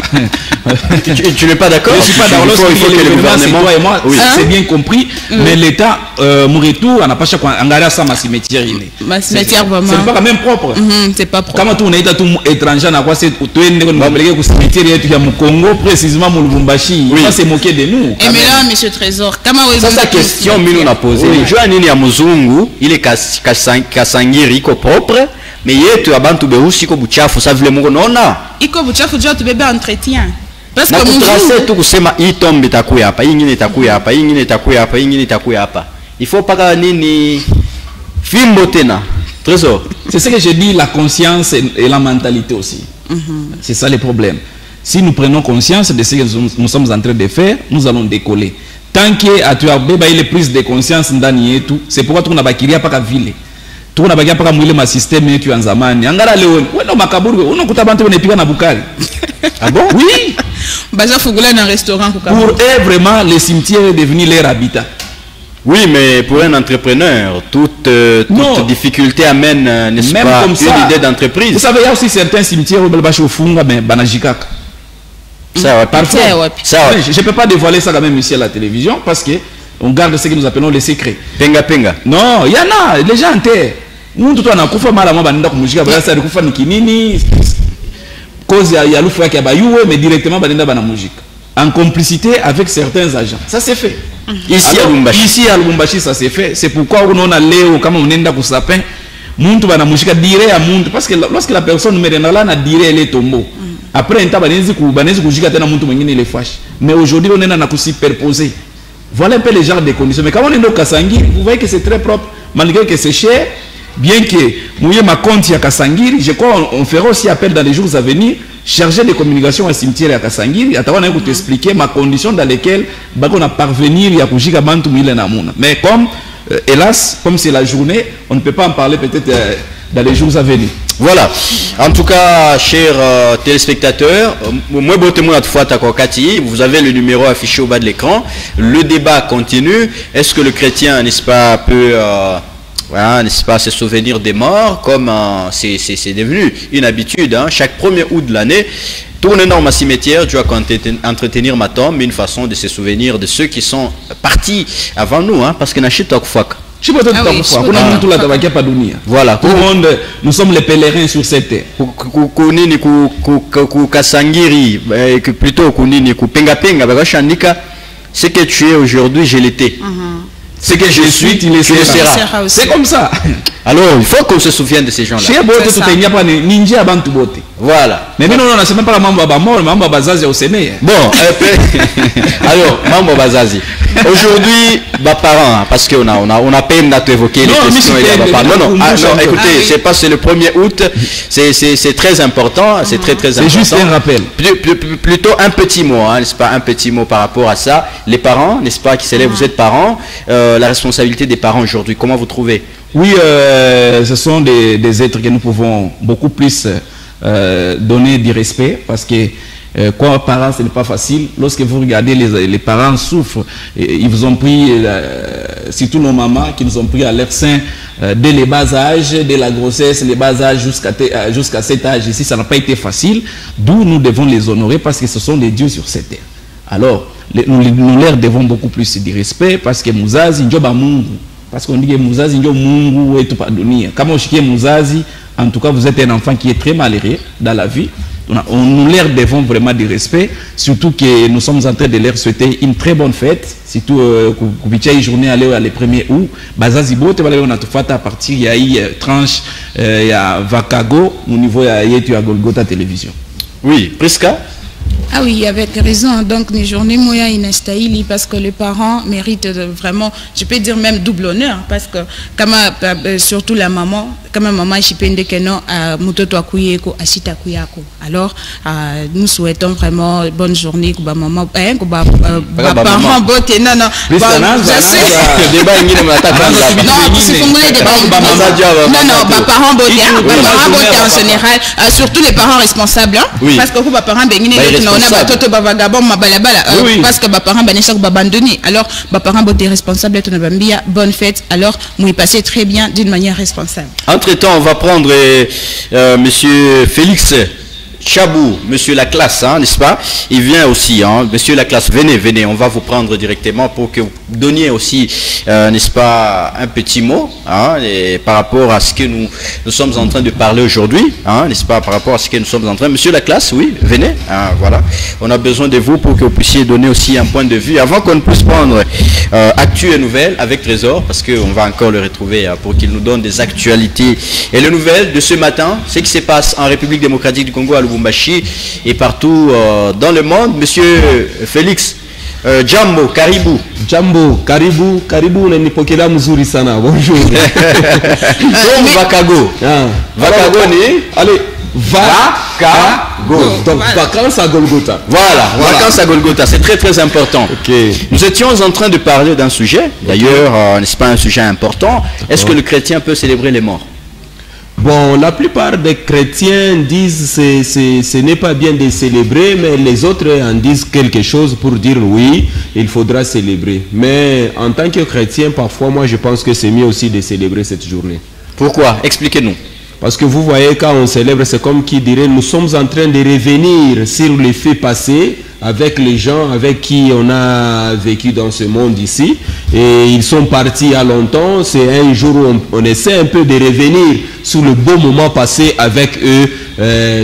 Tu n'es pas d'accord? Je suis pas d'accord. Il faut que le gouvernement, toi et moi, oui. C'est bien compris, mais l'État, mon retour, on n'a pas chaque fois engagé ça ma cimetière. Ma cimetière vraiment. C'est pas quand même propre. C'est pas propre. Comment on est tout étranger, on a quoi c'est tout est né au cimetière il y a au Congo précisément au Lubumbashi. Il va se moquer de nous. Et mais là, Monsieur Trésor, comment vous ça c'est question nous a posé. Joanini ya Muzungu, il est Kasangiri iko propre. Mais yetu abantu beusi ko buchafu ça vile mungu naona iko buchafu jua tu bebe entretien parce que mungu tracer tu kusema hii tombe itakuya hapa hii nyingine itakuya hapa hii nyingine itakuya hapa hii nyingine itakuya hapa il faut pas nini fimbo tena Trésor. C'est ce que je dis, la conscience et la mentalité aussi. C'est ça le problème. Si nous prenons conscience de ce que nous sommes en train de faire, nous allons décoller. Tant que tu as une prise de conscience ndani yetu, c'est pourquoi tu n'as pas kiria pas ville. Tu n'as pas mwile ma système yetu en zamani. Angara leo, weno makaburi, unakuta bantu wanapiga na bukari. Ah bon? Oui. Baza fugula dans restaurant pour eux vraiment le cimetière est devenu leur habitat. Oui, mais pour un entrepreneur, toute difficulté amène, n'est-ce pas, comme ça, une idée d'entreprise. Vous savez, il y a aussi certains cimetières où il y a des banajikak. Ça, parfois. Je ne peux pas dévoiler ça quand même ici à la télévision parce que on garde ce que nous appelons les secrets. Penga penga. Non, il y en a, les gens enterrent. Nous, tout le monde a kufa mala mwa banenda kumujika, basa de kufa nikinini, cause ya lufu yake abayuwe, mais directement banenda banamujika. En complicité avec certains agents. Ça s'est fait. Ici à Lubumbashi, ça s'est fait. C'est pourquoi on a Léo, comme on est dans sapin, muntu banamujika dire à muntu, parce que lorsque la personne me rend là, na dire elle est tombeau. Après, on a banezi kujika tena muntu mwingine les fâche. Mais aujourd'hui, on est dans superposé. Voilà un peu les genres de conditions. Mais quand on est dans Kasangiri, vous voyez que c'est très propre, malgré que c'est cher. Bien que mouillé ma compte à Kasangiri, je crois on fera aussi appel dans les jours à venir, chargé de communication à cimetière à Kasangiri, à t'avoir pour t'expliquer ma condition dans lesquelles on a parvenir à Kujika Bantu Mille Namuna. Mais comme, hélas, comme c'est la journée, on ne peut pas en parler peut-être dans les jours à venir. Voilà. En tout cas, chers téléspectateurs, moi, vous avez le numéro affiché au bas de l'écran. Le débat continue. Est-ce que le chrétien, n'est-ce pas, peut... voilà, n'est-ce pas, se souvenir des morts, comme c'est devenu une habitude, hein. Chaque 1er août de l'année, tourner dans ma cimetière, tu vas entretenir ma tombe, une façon de se souvenir de ceux qui sont partis avant nous, hein, parce que voilà, tout le monde, nous sommes les pèlerins sur cette terre. Plutôt ce que tu es aujourd'hui, je l'étais. Ce que je suis, tu le seras. C'est comme ça. Alors, il faut qu'on se souvienne de ces gens-là. Voilà. Mais non, c'est même pas la Mambo Bamor, Mambo Bazazi au Séné. Bon, alors, Mambo Bazazi. Aujourd'hui, mes parents, parce qu'on a peine à évoquer les questions. Non, écoutez, c'est pas, c'est le 1er août, c'est très important, c'est très important. C'est juste un rappel. Plutôt un petit mot, hein, n'est-ce pas, un petit mot par rapport à ça. Les parents, n'est-ce pas, qui s'élèvent, vous êtes parents, la responsabilité des parents aujourd'hui, comment vous trouvez? Oui, ce sont des êtres que nous pouvons beaucoup plus donner du respect, parce que quoi, parents, ce n'est pas facile. Lorsque vous regardez, les parents souffrent. Ils vous ont pris, surtout nos mamans, qui nous ont pris à leur sein dès les bas âges, dès la grossesse, les bas âges jusqu'à cet âge ici. Ça n'a pas été facile. D'où nous devons les honorer, parce que ce sont des dieux sur cette terre. Alors, nous leur devons beaucoup plus de respect, parce que Muzazi, Njoba Mungu. Parce qu'on dit que Muzazi, Njoba Mungu, et tout pas donné. Comme on dit Muzazi, en tout cas, vous êtes un enfant qui est très malheureux dans la vie. Nous leur devons vraiment du respect, surtout que nous sommes en train de leur souhaiter une très bonne fête, surtout Kubicha journée à le 1er août. Bazazi bote on a tout fait à partir il y a eu tranche il y a Vakago au niveau il y a Golgotha télévision. Oui, Priska. Ah oui, avec raison. Donc, les journées moya inastaïli parce que les parents méritent vraiment, je peux dire même double honneur, parce que comme surtout la maman, comme maman je peux dire que non à mutoto akuyeko asita kuyako. Alors, nous souhaitons vraiment bonne journée que maman parents boté non non. Non, parents boté en général, surtout les parents responsables, parce que les parents parce que les parents abandonné. Alors, les parents étaient responsables, bonne fête. Alors, nous passons très bien d'une manière responsable. Entre-temps, on va prendre monsieur Félix Chabou, monsieur Laclasse, hein, n'est-ce pas? Il vient aussi, hein, monsieur Laclasse, venez, on va vous prendre directement pour que vous donniez aussi, n'est-ce pas, un petit mot, hein, et par rapport à ce que nous sommes en train de parler aujourd'hui, hein, n'est-ce pas, par rapport à ce que nous sommes en train. Monsieur Laclasse, oui, venez, hein, voilà. On a besoin de vous pour que vous puissiez donner aussi un point de vue, avant qu'on puisse prendre actu et nouvelles avec Trésor, parce qu'on va encore le retrouver hein, pour qu'il nous donne des actualités et les nouvelles de ce matin, ce qui se passe en République démocratique du Congo, à Lubumbashi et partout dans le monde. Monsieur Félix Jambo, Karibu. Jambo, Karibu unanipokea mzuri sana. Bonjour. Vakago. Vakago ni allez, Vakago. Donc vacances à Golgotha. Voilà, vacances à Golgotha, c'est très très important. Okay. Nous étions en train de parler d'un sujet, d'ailleurs, n'est-ce pas un sujet important? Est-ce que le chrétien peut célébrer les morts? Bon, la plupart des chrétiens disent que ce n'est pas bien de célébrer, mais les autres en disent quelque chose pour dire oui, il faudra célébrer. Mais en tant que chrétien, parfois, moi je pense que c'est mieux aussi de célébrer cette journée. Pourquoi? Expliquez-nous. Parce que vous voyez, quand on célèbre, c'est comme qui dirait, nous sommes en train de revenir sur les faits passés avec les gens avec qui on a vécu dans ce monde ici. Et ils sont partis il y a longtemps. C'est un jour où on essaie un peu de revenir sur le beau moment passé avec eux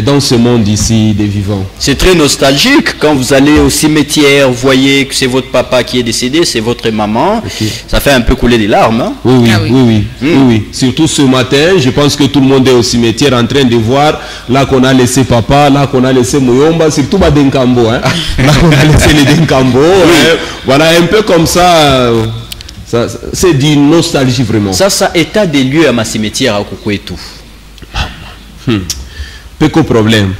dans ce monde ici des vivants. C'est très nostalgique quand vous allez au cimetière, vous voyez que c'est votre papa qui est décédé, c'est votre maman. Okay. Ça fait un peu couler des larmes. Hein? Oui. Surtout ce matin, je pense que tout le monde est au cimetière en train de voir là qu'on a laissé papa, là qu'on a laissé Moyomba, surtout Badenkambo. Hein? Là qu'on a laissé les Denkambo. Voilà, un peu comme ça. C'est du nostalgie vraiment. Ça état des lieux à ma cimetière à Kokoetou. Peu problème.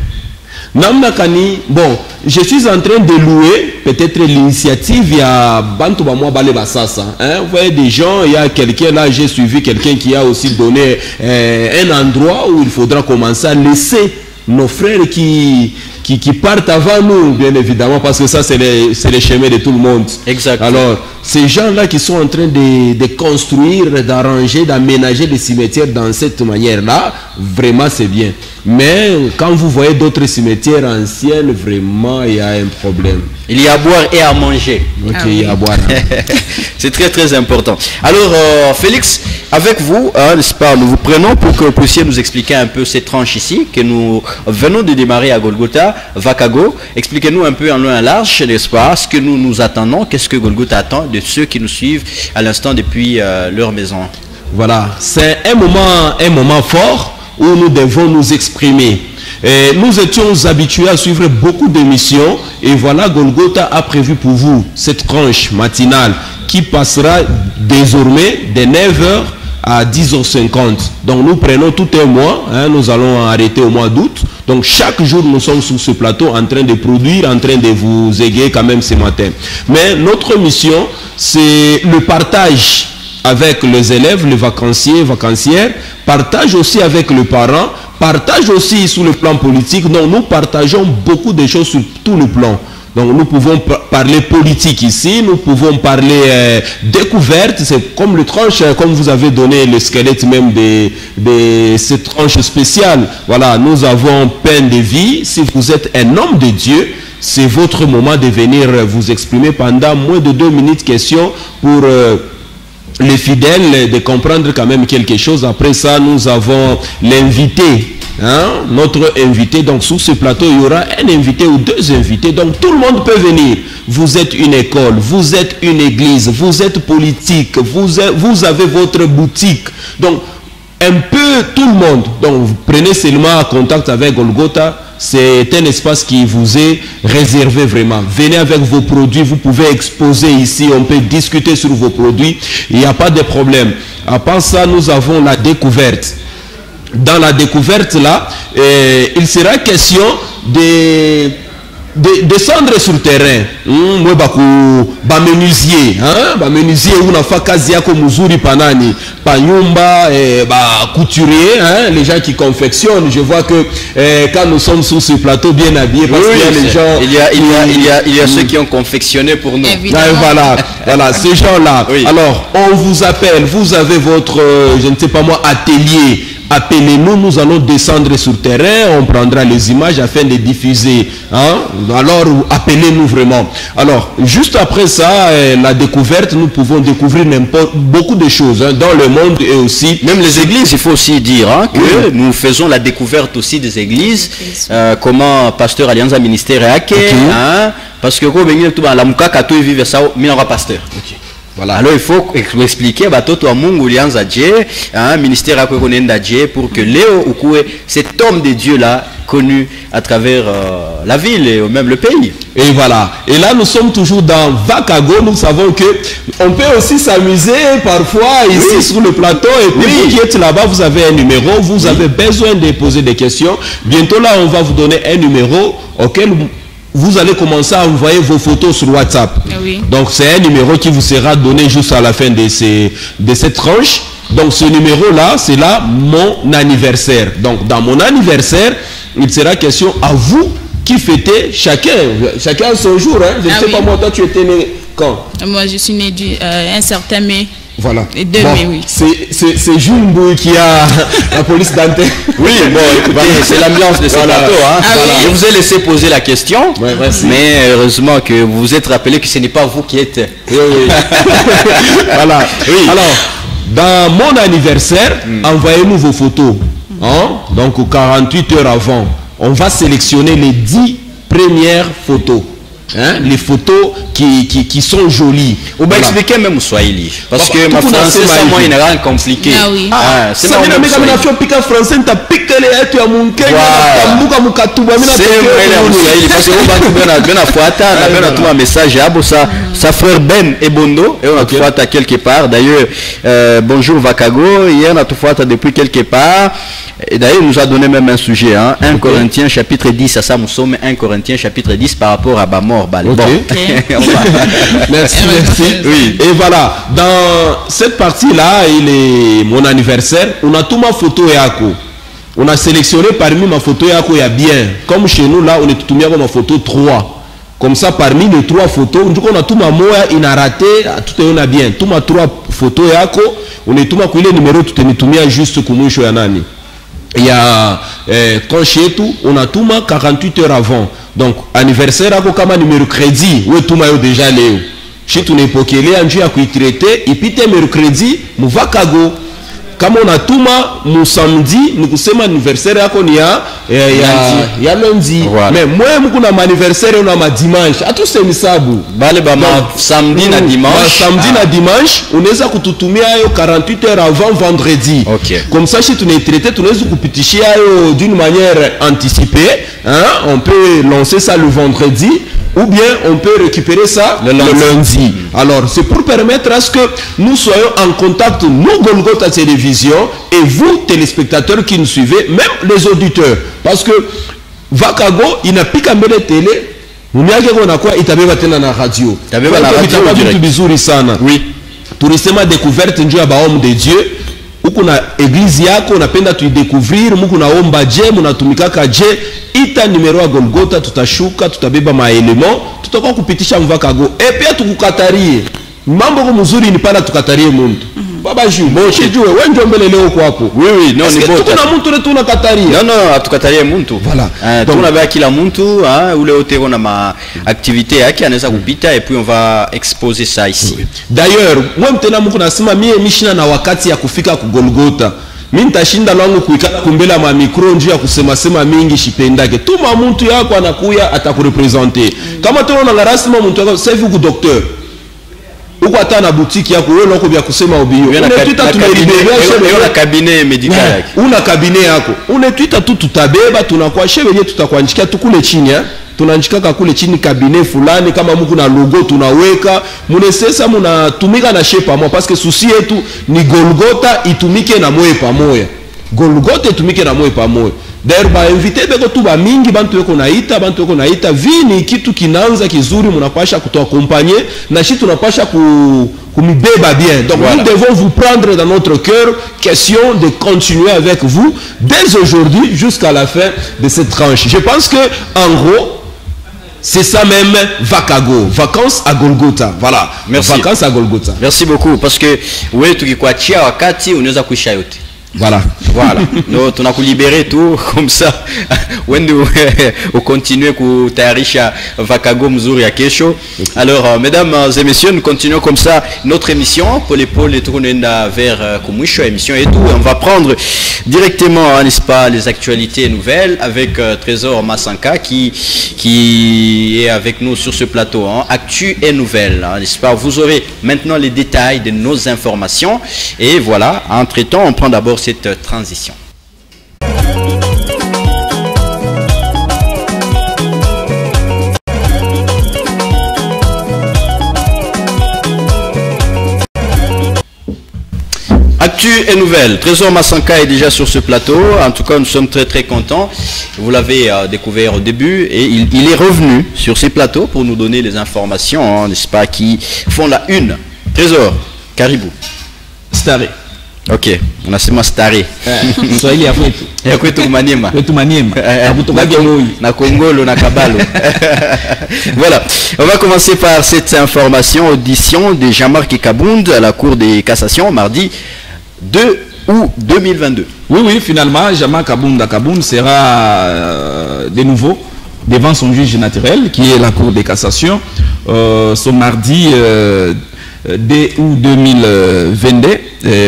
Namnakani, bon, je suis en train de louer peut-être l'initiative, il y a Bantu Bamwa Bale Basasa. Vous voyez des gens, il y a quelqu'un là, j'ai suivi quelqu'un qui a aussi donné un endroit où il faudra commencer à laisser nos frères qui partent avant nous, bien évidemment, parce que ça c'est le chemin de tout le monde. Exact. Alors, ces gens-là qui sont en train de construire, d'arranger, d'aménager des cimetières dans cette manière-là, vraiment c'est bien. Mais quand vous voyez d'autres cimetières anciennes, vraiment il y a un problème. Il y a à boire et à manger. Ok, il y a à boire. C'est très très important. Alors Félix, avec vous, n'est-ce pas, nous vous prenons pour que vous puissiez nous expliquer un peu cette tranche ici, que nous venons de démarrer à Golgotha, Vakago. Expliquez-nous un peu en long et en large, n'est-ce pas, ce que nous nous attendons, qu'est-ce que Golgotha attend de ceux qui nous suivent à l'instant depuis leur maison. Voilà, c'est un moment fort où nous devons nous exprimer. Et nous étions habitués à suivre beaucoup d'émissions et voilà, Golgotha a prévu pour vous cette tranche matinale qui passera désormais de 9h à 10h50. Donc nous prenons tout un mois, hein, nous allons arrêter au mois d'août. Donc chaque jour nous sommes sur ce plateau en train de produire, en train de vous égayer quand même ce matin. Mais notre mission, c'est le partage avec les élèves, les vacanciers, vacancières, partage aussi avec le parent, partage aussi sur le plan politique. Donc nous partageons beaucoup de choses sur tout le plan. Donc nous pouvons parler politique ici, nous pouvons parler découverte, c'est comme le tranche, comme vous avez donné le squelette même de cette tranche spéciale. Voilà, nous avons pein de vie. Si vous êtes un homme de Dieu, c'est votre moment de venir vous exprimer pendant moins de 2 minutes, question pour les fidèles de comprendre quand même quelque chose. Après ça, nous avons l'invité. Hein, notre invité, donc sur ce plateau il y aura un invité ou 2 invités, donc tout le monde peut venir. Vous êtes une école, vous êtes une église, vous êtes politique, vous avez votre boutique, donc un peu tout le monde. Donc vous prenez seulement contact avec Golgotha, c'est un espace qui vous est réservé vraiment. Venez avec vos produits, vous pouvez exposer ici, on peut discuter sur vos produits, il n'y a pas de problème. À part ça, nous avons la découverte. Dans la découverte là, il sera question de descendre sur le terrain. Moi menuisier, hein, menuisier una fa kazi yako muzuri panani, pa nyumba, couturier, hein, les gens qui confectionnent. Je vois que quand nous sommes sur ce plateau bien habillés, parce qu'il y a les gens, il y a ceux qui ont confectionné pour nous. Voilà, ces gens-là. Oui. Alors, on vous appelle, vous avez votre, je ne sais pas moi, atelier. Appelez-nous, nous allons descendre sur le terrain, on prendra les images afin de diffuser. Hein? Alors, appelez-nous vraiment. Alors, juste après ça, la découverte, nous pouvons découvrir beaucoup de choses hein, dans le monde et aussi... Même les églises, il faut aussi dire hein, que nous faisons la découverte aussi des églises, comment Pasteur Alianza Ministère est hacké, hein, parce que quand la mukaka tout vivre ça, mais on va pasteur. Voilà. Alors il faut expliquer à Mungu Lianza Dieu, un ministère à Dieu pour que Léo Oukoué, cet homme de Dieu là, connu à travers la ville et même le pays. Et voilà. Et là nous sommes toujours dans Vakago. Nous savons que on peut aussi s'amuser parfois ici sur le plateau. Et puis vous qui êtes là-bas, vous avez un numéro. Vous avez besoin de poser des questions. Bientôt là, on va vous donner un numéro auquel vous allez commencer à envoyer vos photos sur WhatsApp. Oui. Donc c'est un numéro qui vous sera donné juste à la fin de cette tranche. Donc ce numéro-là, c'est là mon anniversaire. Donc dans mon anniversaire, il sera question à vous qui fêtez chacun son jour. Hein. Je ne sais pas moi, toi tu étais né quand? Moi je suis né un certain mai. Voilà. Et mai, oui. C'est Jumbo qui a la police d'antenne. Oui, bon, écoutez, c'est l'ambiance de ce plateau. Hein. Oui. Je vous ai laissé poser la question, mais heureusement que vous vous êtes rappelé que ce n'est pas vous qui êtes. Oui. Voilà. Oui. Alors, dans mon anniversaire, envoyez-nous vos photos. Hein? Donc, 48 heures avant, on va sélectionner les 10 premières photos. Hein, les photos qui sont jolies. On va expliquer même au Swahili. Parce que ma français, c'est moi, il n'est rien compliqué. Ah oui. C'est moi, français, t'as piqué les êtres à mon cœur. C'est un message à sa frère Ben et Bondo. Et on a tout fait quelque part. D'ailleurs, bonjour Vakago. Hier, on a tout fait depuis quelque part. Et d'ailleurs, il nous a donné même un sujet. 1 Corinthiens chapitre 10. À ça, nous sommes 1 Corinthiens chapitre 10 par rapport à Bamor. Merci. Oui. Et voilà, dans cette partie-là, il est mon anniversaire. On a tout ma photo Yako. On a sélectionné parmi ma photo Yako, il y a bien. Comme chez nous, là, on est tout mis ma photo 3. Comme ça, parmi les 3 photos, du coup, on a tout ma moya, il a raté, tout est on a bien. Tout ma 3 photos Yako, on est tout ma couille, numéro, tout est tout mis juste comme je yanani. Il y a quand chez tout, on a tout ma 48 heures avant. Donc anniversaire à Kokama numéro crédit, où tout ma déjà léo. Chez tout n'importe quel un jour à quoi traité, et puis t'es mercredi, mou va kago. kama unatuma mu samedi ni kusema anniversaire yako ni ya lundi. Voilà. Mais moi mko na anniversaire na ma dimanche atusemi sabu bale ba samedi na dimanche samedi na dimanche unaweza kututumia hayo 48 heures avant vendredi. Okay. Comme ça si tunatraiter tunaweza kupitishia hayo d'une manière anticipée, hein? On peut lancer ça le vendredi ou bien on peut récupérer ça le lundi. Alors c'est pour permettre à ce que nous soyons en contact, nous Golgotha Télévision et vous téléspectateurs qui nous suivez, même les auditeurs, parce que Vakago inapika mbele télé mumiake kona kwa itabeba tena na radio. Itabeba na radio vitu bizuri sana. Oui. Tulisema découverte njoo ya bahomme de Dieu. Huku na eglise yako unapenda tuidécouvrir, muku naomba je, munatumikaka je, ita numero ya Golgotha, tutashuka, tutabeba maelemo, tutakuwa kupitisha Mvakago. Pia tukukatarie. Mambo kwa mzuri ni pala tukatarie muntu. Baba Ju, shijue wewe ndio mbele leo kwako. Oui, non ni bota. Kuna muntu letu unakataria. Non, atukatarie muntu. Voilà. Donc on avait kila muntu, ule wote on a ma activité yake anaweza kupita et puis on va exposer ça ici. Oui. D'ailleurs, moi mtena mko nasema mie mishina na wakati ya kufika ku Golgotha. Mimi nitashinda langu kuikala kumbela ma micro njoo ya kusema sema mingi shipendake. Tuma muntu yako anakuya atakurepresenter. Kama tunaona ngarasima muntu yako sasa hivi ku docteur. Uko hata na boutique yako wewe loko vya kusema ubio. Unatwita tunaibebea cabinet médical yake. Una cabinet yako. Unatwita tu tutabeba tunakuwa shewe yenyewe tutakuandikia tu kule chini tunanjikaka kule chini cabinet fulani kama mko na logo tunaweka munesesa munatumika na shepa pamoja parce que souci yetu ni Golgotha itumike na moyo pamoja. Golgotha itumike na moyo pamoja. D'ailleurs ba invité beko tu ba mingi bantu yeko naita vini kitu kinanza kizuri munapasha kutuaccompagner na shi tunapasha kumibeba bien. Donc voilà. Nous devons vous prendre dans notre cœur, question de continuer avec vous dès aujourd'hui jusqu'à la fin de cette tranche. Je pense que en gros c'est ça même Vakago, vacances à Golgotha. Voilà. Merci. Vacances à Golgotha. Merci beaucoup parce que wewe tukikuachia wakati unaweza kuisha yote. Voilà. Voilà. Donc, on a libéré tout comme ça. On continue à tayarisha Vakago mzuri ya kesho. Alors, mesdames et messieurs, nous continuons comme ça notre émission. Pour les tourner vers Kumwisho émission et tout. On va prendre directement, n'est-ce pas, les actualités nouvelles avec Trésor Masanka qui est avec nous sur ce plateau. Actu et nouvelles, n'est-ce pas. Vous aurez maintenant les détails de nos informations. Et voilà, entre-temps, on prend d'abord cette transition. Actu et nouvelles. Trésor Masanka est déjà sur ce plateau. En tout cas, nous sommes très très contents. Vous l'avez découvert au début et il est revenu sur ces plateaux pour nous donner les informations, n'est-ce pas, qui font la une. Trésor, Caribou. Staré. Ok, unasema stare. Swahili ya kwetu. Ya kwetu Maniema. Kwetu Maniema. Na Kongolo na Kabalo. Voilà, on va commencer par cette information. Audition de Jean-Marc Kabound à la Cour de cassation mardi 2 août 2022. Oui, finalement, Jean-Marc Kabound sera de nouveau devant son juge naturel qui est la Cour de cassation ce mardi 2 août 2022.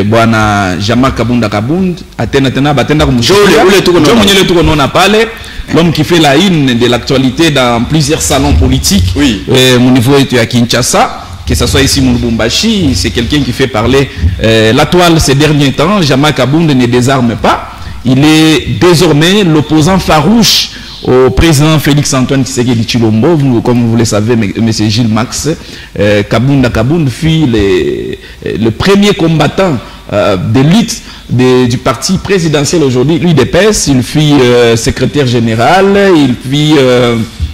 Bwana Jean-Marc Kabound atena batenda kumshuhudia l'homme qui fait la une de l'actualité dans plusieurs salons politiques. Oui. Au niveau de Kinshasa, que ce soit ici Lubumbashi, c'est quelqu'un qui fait parler la toile ces derniers temps. Jean-Marc Kabound ne désarme pas. Il est désormais l'opposant farouche au président Félix-Antoine Tshisekedi Tshilombo. Comme vous le savez, M. Gilles Max, Kabound fut le premier combattant de lutte du parti présidentiel aujourd'hui, l'UDPS. Il fut secrétaire général, il fut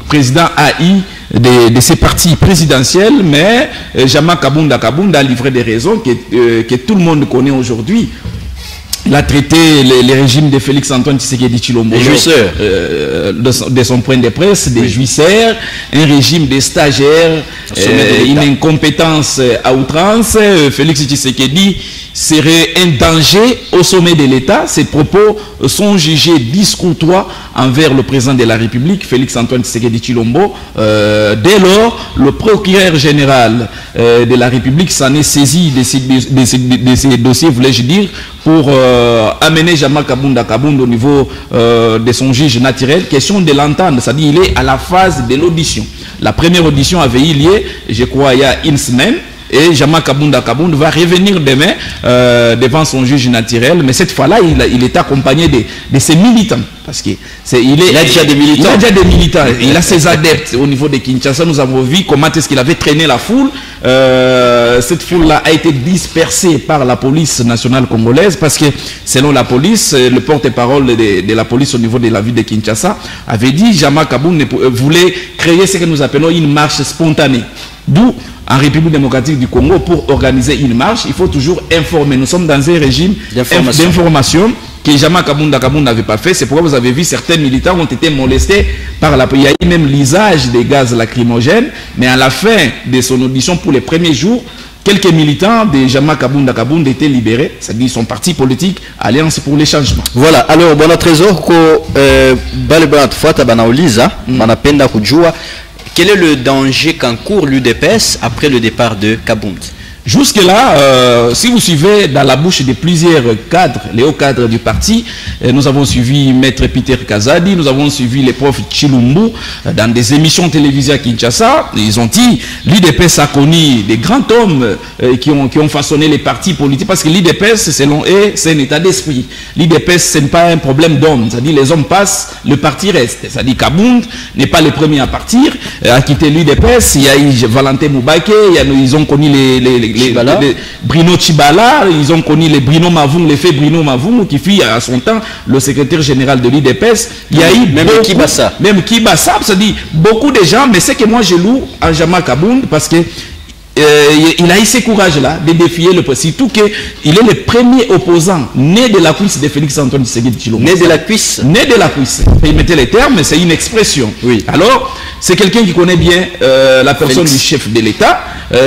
président AI de ces partis présidentiels, mais Jean-Marc Kabound a livré des raisons que tout le monde connaît aujourd'hui. Il a traité les régimes de Félix-Antoine Tshisekedi Tshilombo de son point de presse, des jouisseurs, un régime des stagiaires, une incompétence à outrance. Félix Tshisekedi serait un danger au sommet de l'État. Ces propos sont jugés discourtois envers le président de la République, Félix-Antoine Tshisekedi Tshilombo. Dès lors, le procureur général de la République s'en est saisi de ces dossiers, voulais-je dire, pour amener Jama Kabunda au niveau de son juge naturel. Question de l'entendre, c'est-à-dire il est à la phase de l'audition. La première audition avait eu lieu, je crois, il y a une semaine. Et Jama Kabunda va revenir demain devant son juge naturel. Mais cette fois-là, il est accompagné de ses militants. Parce qu'il a déjà des militants. Il a déjà des militants. Il a ses adeptes au niveau de Kinshasa. Nous avons vu comment est-ce qu'il avait traîné la foule. Cette foule-là a été dispersée par la police nationale congolaise. Parce que selon la police, le porte-parole de la police au niveau de la ville de Kinshasa avait dit Jama Kabunda voulait créer ce que nous appelons une marche spontanée. D'où, en République démocratique du Congo, pour organiser une marche, il faut toujours informer. Nous sommes dans un régime d'information que Jama Kabunda n'avait pas fait. C'est pourquoi vous avez vu certains militants ont été molestés par la police. Il y a eu même l'usage des gaz lacrymogènes. Mais à la fin de son audition, pour les premiers jours, quelques militants de Jama Kabunda étaient libérés. C'est-à-dire son parti politique, Alliance pour les changements. Voilà. Alors, bon, trésor, quel est le danger qu'encourt l'UDPS après le départ de Kabunda? Jusque-là, si vous suivez dans la bouche de plusieurs cadres, les hauts cadres du parti, nous avons suivi Maître Peter Kazadi, nous avons suivi les profs Chilumbu dans des émissions télévisées à Kinshasa. Ils ont dit l'UDPS a connu des grands hommes qui ont façonné les partis politiques, parce que l'UDPS, selon eux, c'est un état d'esprit. L'UDPS, ce n'est pas un problème d'hommes, c'est-à-dire les hommes passent, le parti reste. C'est-à-dire Kabunda n'est pas le premier à partir, à quitter l'UDPS. Il y a eu Valentin Moubake, ils ont connu les Bruno Chibala, ils ont connu les Bruno Mavung, l'effet Bruno Mavung, qui fut à son temps le secrétaire général de l'UDPS. Il y a eu même Kibasa. Même Kibasa, c'est-à-dire beaucoup de gens, mais c'est que moi je loue à Jama Kabunda parce que il a eu ce courage-là de défier le président. Surtout qu'il est le premier opposant né de la cuisse de Félix Antoine Tshisekedi Tshilombo. Né de la cuisse. Né de la cuisse. Il mettait les termes, mais c'est une expression. Oui. Alors, c'est quelqu'un qui connaît bien la personne du chef de l'État.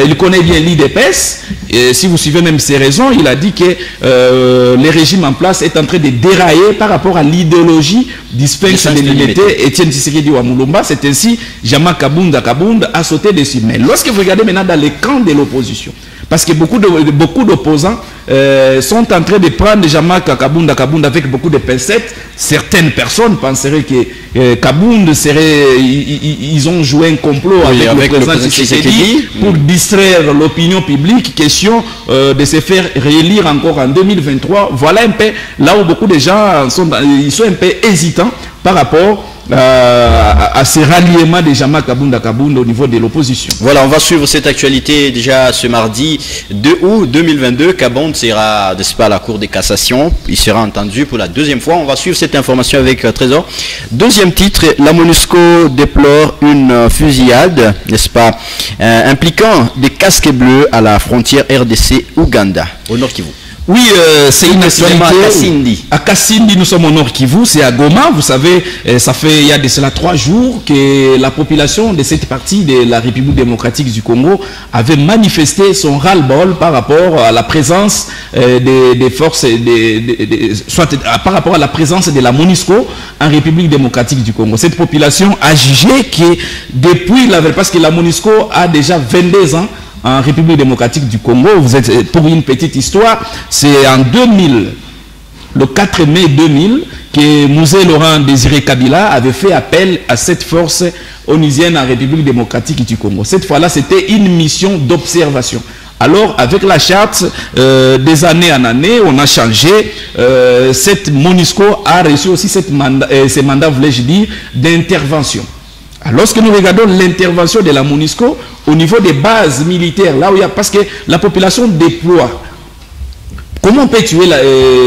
Il connaît bien l'IDPS. Si vous suivez même ses raisons, il a dit que le régime en place est en train de dérailler par rapport à l'idéologie du sphinx de l'unité Étienne Tshisekedi Wamulumba. C'est ainsi Jama Kabunda a sauté dessus. Mais lorsque vous regardez maintenant dans les camps de l'opposition, parce que beaucoup d'opposants sont en train de prendre Jama Kabunda avec beaucoup de pincettes. Certaines personnes penseraient que Kabunda serait... Ils ont joué un complot avec le président Tshisekedi pour distraire l'opinion publique. Question de se faire réélire encore en 2023. Voilà un peu là où beaucoup de gens sont un peu hésitants par rapport à ce ralliement de Jama Kabunda au niveau de l'opposition. Voilà, on va suivre cette actualité déjà ce mardi 2 août 2022. Kabunda sera, n'est-ce pas, à la Cour de cassation. Il sera entendu pour la deuxième fois. On va suivre cette information avec Trésor. Deuxième titre, la MONUSCO déplore une fusillade, n'est-ce pas, impliquant des casques bleus à la frontière RDC-Ouganda, au Nord Kivu. Oui, c'est une actualité. À Kasindi. À Kasindi, nous sommes au Nord Kivu, c'est à Goma. Vous savez, ça fait il y a de cela 3 jours que la population de cette partie de la République démocratique du Congo avait manifesté son ras-le-bol par rapport à la présence des forces, soit par rapport à la présence de la MONUSCO en République démocratique du Congo. Cette population a jugé que depuis parce que la MONUSCO a déjà 22 ans en République démocratique du Congo. Vous êtes, pour une petite histoire, c'est en 2000, le 4 mai 2000, que Mouzé Laurent Désiré Kabila avait fait appel à cette force onusienne en République démocratique du Congo. Cette fois-là, c'était une mission d'observation. Alors, avec la charte, des années en année, on a changé. Cette MONUSCO a reçu aussi ces mandats, voulais-je dire, d'intervention. Lorsque nous regardons l'intervention de la MONUSCO au niveau des bases militaires, là où il y a, parce que la population déploie. Comment on peut tuer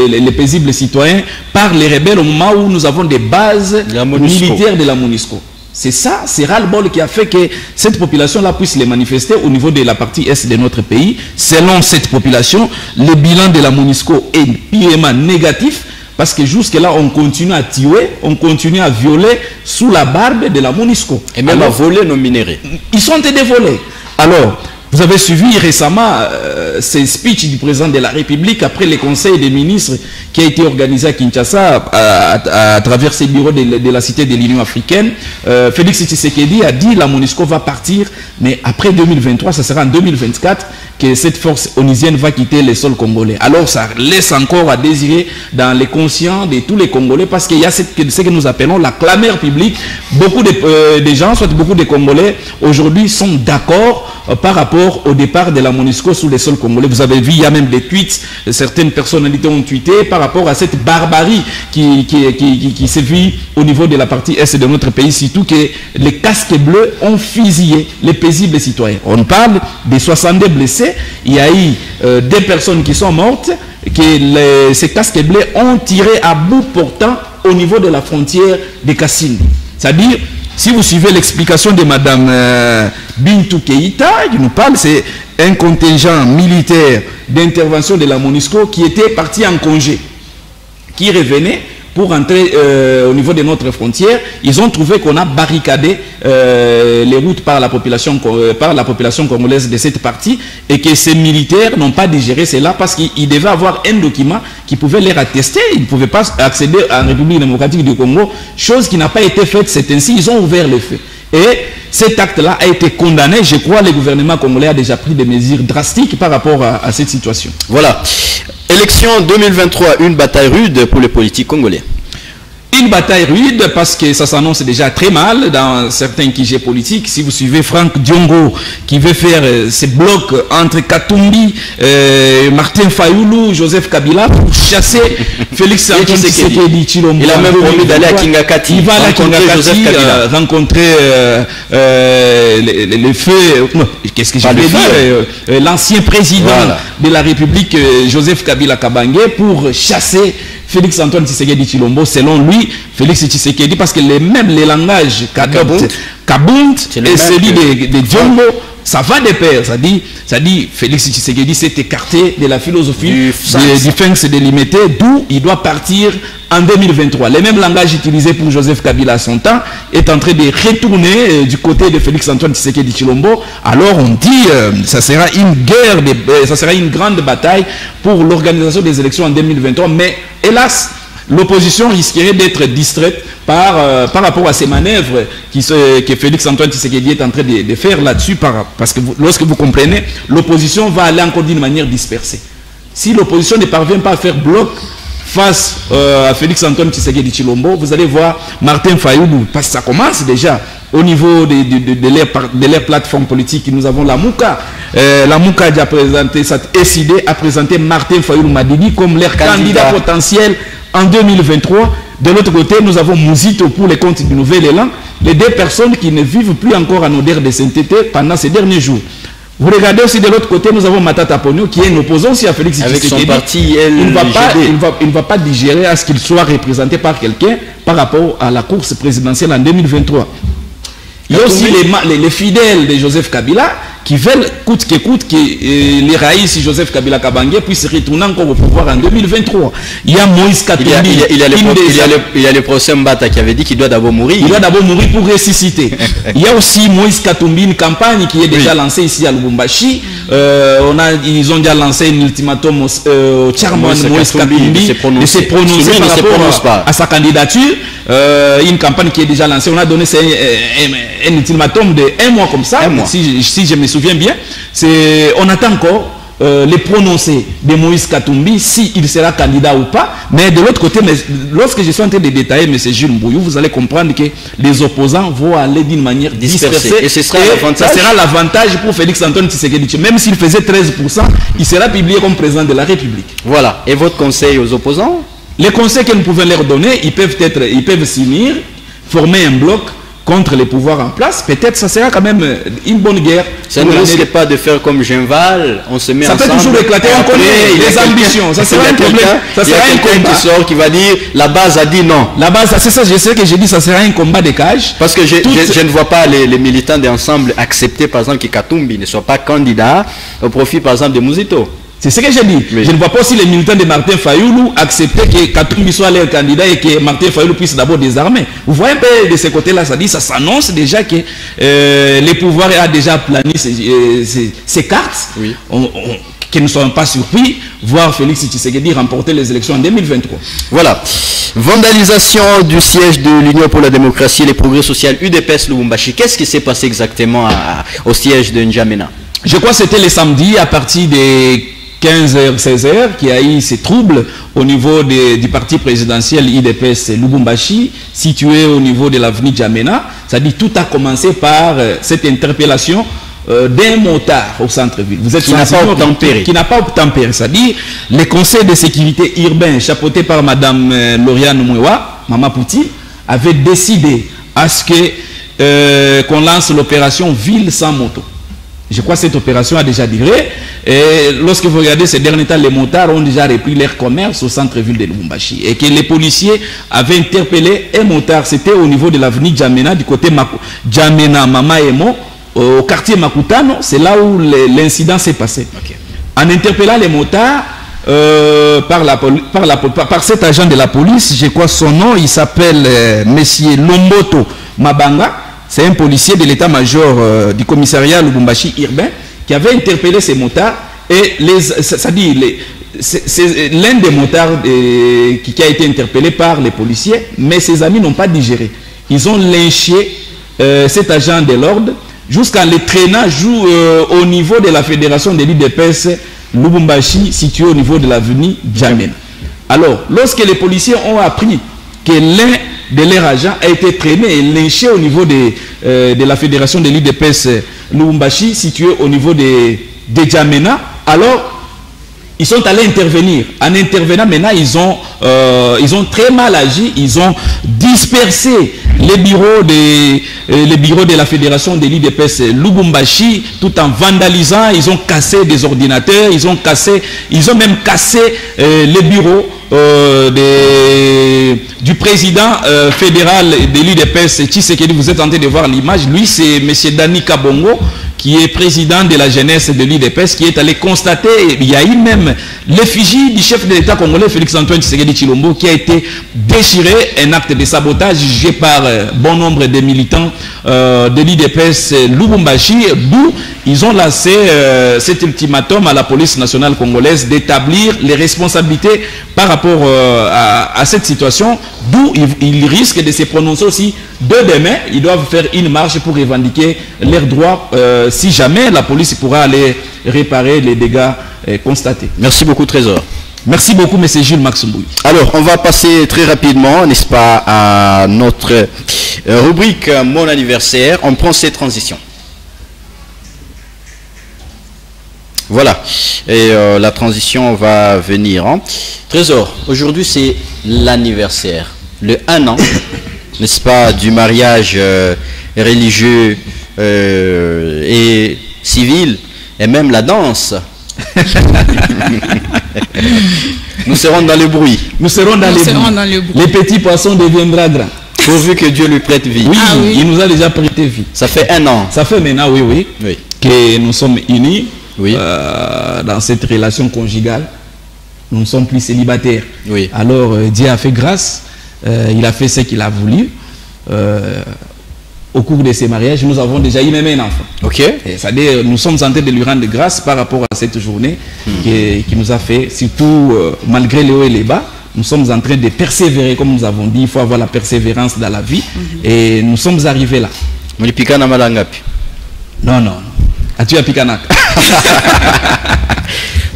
les paisibles citoyens par les rebelles au moment où nous avons des bases militaires de la MONUSCO? C'est ça, c'est ras-le-bol qui a fait que cette population-là puisse les manifester au niveau de la partie est de notre pays. Selon cette population, le bilan de la MONUSCO est purement négatif. Parce que jusque-là, on continue à tuer, on continue à violer sous la barbe de la MONUSCO. Et même à voler nos minéraux. Ils sont en train de voler. Alors, Vous avez suivi récemment ces speeches du président de la République après le Conseil des ministres qui a été organisé à Kinshasa à travers ces bureaux de la Cité de l'Union africaine. Félix Tshisekedi a dit la MONUSCO va partir, mais après 2023, ça sera en 2024 que cette force onusienne va quitter les sols congolais. Alors ça laisse encore à désirer dans les conscients de tous les Congolais, parce qu'il y a ce que nous appelons la clameur publique. Beaucoup de gens, soit beaucoup de Congolais, aujourd'hui sont d'accord par rapport au départ de la MONUSCO sous les sols congolais. Vous avez vu, il y a même des tweets, certaines personnalités ont tweeté par rapport à cette barbarie qui se vit au niveau de la partie est de notre pays, surtout que les casques bleus ont fusillé les paisibles citoyens. On parle des 62 blessés, il y a eu 2 personnes qui sont mortes, que ces casques bleus ont tiré à bout portant au niveau de la frontière de Kassindi. C'est-à-dire, si vous suivez l'explication de Mme Bintou Keïta, qui nous parle, c'est un contingent militaire d'intervention de la MONUSCO qui était parti en congé, qui revenait pour entrer au niveau de notre frontière. Ils ont trouvé qu'on a barricadé les routes par la population congolaise de cette partie, et que ces militaires n'ont pas digéré cela parce qu'ils devaient avoir un document qui pouvait les attester. Ils ne pouvaient pas accéder à la République démocratique du Congo, chose qui n'a pas été faite. C'est ainsi, ils ont ouvert le feu. Et cet acte-là a été condamné. Je crois que le gouvernement congolais a déjà pris des mesures drastiques par rapport à cette situation. Voilà. Élection 2023, une bataille rude pour les politiques congolais. Une bataille rude parce que ça s'annonce déjà très mal dans certains QG politiques. Si vous suivez Franck Diongo qui veut faire ces blocs entre Katumbi, Martin Fayoulou, Joseph Kabila pour chasser Félix Antoine Tshisekedi Tshilombo. Il a même promis d'aller à Kingakati. Il va aller à Kingakati rencontrer le feu, qu'est-ce que je veux dire, l'ancien président de la République, Joseph Kabila Kabange, pour chasser Félix Antoine Tshisekedi Tshilombo. Selon lui, Félix Tshisekedi, parce que même les langages qu'adopte Kabound et celui de Diongo, ça va de pair. Ça dit Félix Tshisekedi s'est écarté de la philosophie du FENS délimité, d'où il doit partir en 2023. Les mêmes langages utilisés pour Joseph Kabila à son temps est en train de retourner du côté de Félix Antoine Tshisekedi Tshilombo. Alors on dit ça sera une guerre, ça sera une grande bataille pour l'organisation des élections en 2023. Mais hélas, l'opposition risquerait d'être distraite par rapport à ces manœuvres que Félix Antoine Tshisekedi est en train de faire là-dessus, parce que lorsque vous comprenez, l'opposition va aller encore d'une manière dispersée. Si l'opposition ne parvient pas à faire bloc face à Félix Antoine Tshisekedi Tshilombo, vous allez voir Martin Fayoulou, parce que ça commence déjà au niveau de leur plateforme politique. Nous avons la Mouka. La Mouka a présenté, a présenté Martin Fayoulou Madidi comme leur candidat potentiel en 2023. De l'autre côté, nous avons Mouzito pour les comptes du Nouvel Élan, les 2 personnes qui ne vivent plus encore en odeur de sainteté pendant ces derniers jours. Vous regardez aussi de l'autre côté, nous avons Matata Ponyo qui est un opposant aussi à Félix Tshisekedi. Avec son parti, il ne va pas digérer à ce qu'il soit représenté par quelqu'un par rapport à la course présidentielle en 2023. Il y a aussi les fidèles de Joseph Kabila qui veulent coûte que coûte que les raïs Joseph Kabila Kabange puissent retourner encore au pouvoir en 2023. Il y a Moïse Katumbi. Il y a le procès Mbata qui avait dit qu'il doit d'abord mourir. Il doit d'abord mourir pour ressusciter. Il y a aussi Moïse Katumbi, une campagne qui est déjà lancée ici à Lubumbashi. Ils ont déjà lancé un ultimatum au chairman Moïse Katumbi de se prononcer par rapport à sa candidature. Une campagne qui est déjà lancée. On a donné un ultimatum de 1 mois comme ça, si je me souviens bien. On attend encore les prononcés de Moïse Katumbi, s'il sera candidat ou pas. Mais de l'autre côté, lorsque je suis en train de détailler M. Jules Mbouyou, vous allez comprendre que les opposants vont aller d'une manière dispersée. Et ça sera l'avantage pour Félix Antoine Tshisekedi. Même s'il faisait 13%, il sera publié comme président de la République. Voilà. Et votre conseil aux opposants? Les conseils que nous pouvons leur donner, ils peuvent s'unir, former un bloc contre les pouvoirs en place. Peut-être ça sera quand même une bonne guerre. Ça ne risque pas de faire comme Genval, on se met ensemble. Ça peut toujours éclater, on connaît les ambitions. Ça sera un problème. Ça sera un combat qui sort, qui va dire la base a dit non. La base, c'est ça, je sais que j'ai dit, ça sera un combat de cage. Parce que je ne vois pas les militants d'ensemble accepter par exemple que Katumbi ne soit pas candidat au profit par exemple de Mouzito. C'est ce que j'ai dit. Oui. Je ne vois pas si les militants de Martin Fayoulou acceptaient que Katumbi soit leur candidat et que Martin Fayoulou puisse d'abord désarmer. Vous voyez un peu de ce côté-là, ça dit, ça s'annonce déjà que les pouvoirs ont déjà plani ces cartes. Oui. Que nous ne soyons pas surpris, voir Félix Tshisekedi remporter les élections en 2023. Voilà. Vandalisation du siège de l'Union pour la démocratie et les progrès sociaux UDPS Lubumbashi. Qu'est-ce qui s'est passé exactement au siège de N'Djamena? Je crois que c'était le samedi à partir des 15h, 16h, qu'il y a eu ces troubles au niveau du parti présidentiel IDPS Lubumbashi, situé au niveau de l'avenue N'Djamena. C'est-à-dire tout a commencé par cette interpellation d'un motard au centre-ville. Vous êtes qui n'a pas obtempéré. Qui n'a pas obtempéré. C'est-à-dire les conseils de sécurité urbain chapeautés par Madame Lauriane Mouewa, Mama Pouti, avait décidé à ce que qu'on lance l'opération Ville sans moto. Je crois que cette opération a déjà duré. Et lorsque vous regardez ces derniers temps, les motards ont déjà repris leur commerce au centre-ville de Lubumbashi. Et que les policiers avaient interpellé un motard. C'était au niveau de l'avenue N'Djamena, du côté N'Djamena, Mama Emo, au quartier Makutano. C'est là où l'incident s'est passé. Okay. En interpellant les motards, par cet agent de la police, je crois son nom, il s'appelle Monsieur Lomboto Mabanga. C'est un policier de l'état-major du commissariat Lubumbashi urbain qui avait interpellé ces motards. Et c'est l'un des motards qui a été interpellé par les policiers, mais ses amis n'ont pas digéré. Ils ont lynché cet agent de l'ordre jusqu'à le traînant au niveau de la fédération de l'IDPS Lubumbashi, située au niveau de l'avenue N'Djamena. Alors, lorsque les policiers ont appris que l'un de leurs agents a été traîné et lynché au niveau de la fédération de l'IDPS Lubumbashi, située au niveau de N'Djamena, alors ils sont allés intervenir. En intervenant, maintenant, ils ont très mal agi. Ils ont dispersé les bureaux de la fédération de l'IDPS Lubumbashi tout en vandalisant. Ils ont cassé des ordinateurs. Ils ont même cassé les bureaux du président fédéral de l'IDPS Tshisekedi. Vous êtes en train de voir l'image. Lui, c'est M. Dani Kabongo, qui est président de la jeunesse de l'IDPS, qui est allé constater, il y a eu même l'effigie du chef de l'État congolais, Félix-Antoine Tshisekedi Tshilombo, qui a été déchiré, un acte de sabotage jugé par bon nombre de militants de l'IDPS Lubumbashi, d'où ils ont lancé cet ultimatum à la police nationale congolaise d'établir les responsabilités par rapport à cette situation, d'où ils risquent de se prononcer aussi de demain. Ils doivent faire une marche pour revendiquer leurs droits si jamais la police pourra aller réparer les dégâts constatés. Merci beaucoup, Trésor. Merci beaucoup, M. Jules Maximboui. Alors, on va passer très rapidement, n'est-ce pas, à notre rubrique Mon anniversaire. On prend ces transitions. Voilà, et la transition va venir. Hein. Trésor, aujourd'hui c'est l'anniversaire, le 1 an, n'est-ce pas, du mariage religieux et civil, et même la danse. Nous serons dans le bruit. Nous serons dans le bruit. Les petits poissons deviendront grands. Pourvu que Dieu lui prête vie. Oui, oui, il nous a déjà prêté vie. Ça fait 1 an. Ça fait maintenant, oui, que nous sommes unis. Oui. Dans cette relation conjugale, nous ne sommes plus célibataires. Oui. Alors Dieu a fait grâce, il a fait ce qu'il a voulu. Au cours de ces mariages, nous avons déjà eu même un enfant. Ok. C'est-à-dire, nous sommes en train de lui rendre grâce par rapport à cette journée qui nous a fait, surtout malgré les hauts et les bas, nous sommes en train de persévérer, comme nous avons dit, il faut avoir la persévérance dans la vie, et nous sommes arrivés là. Non, non. As-tu à Picanak?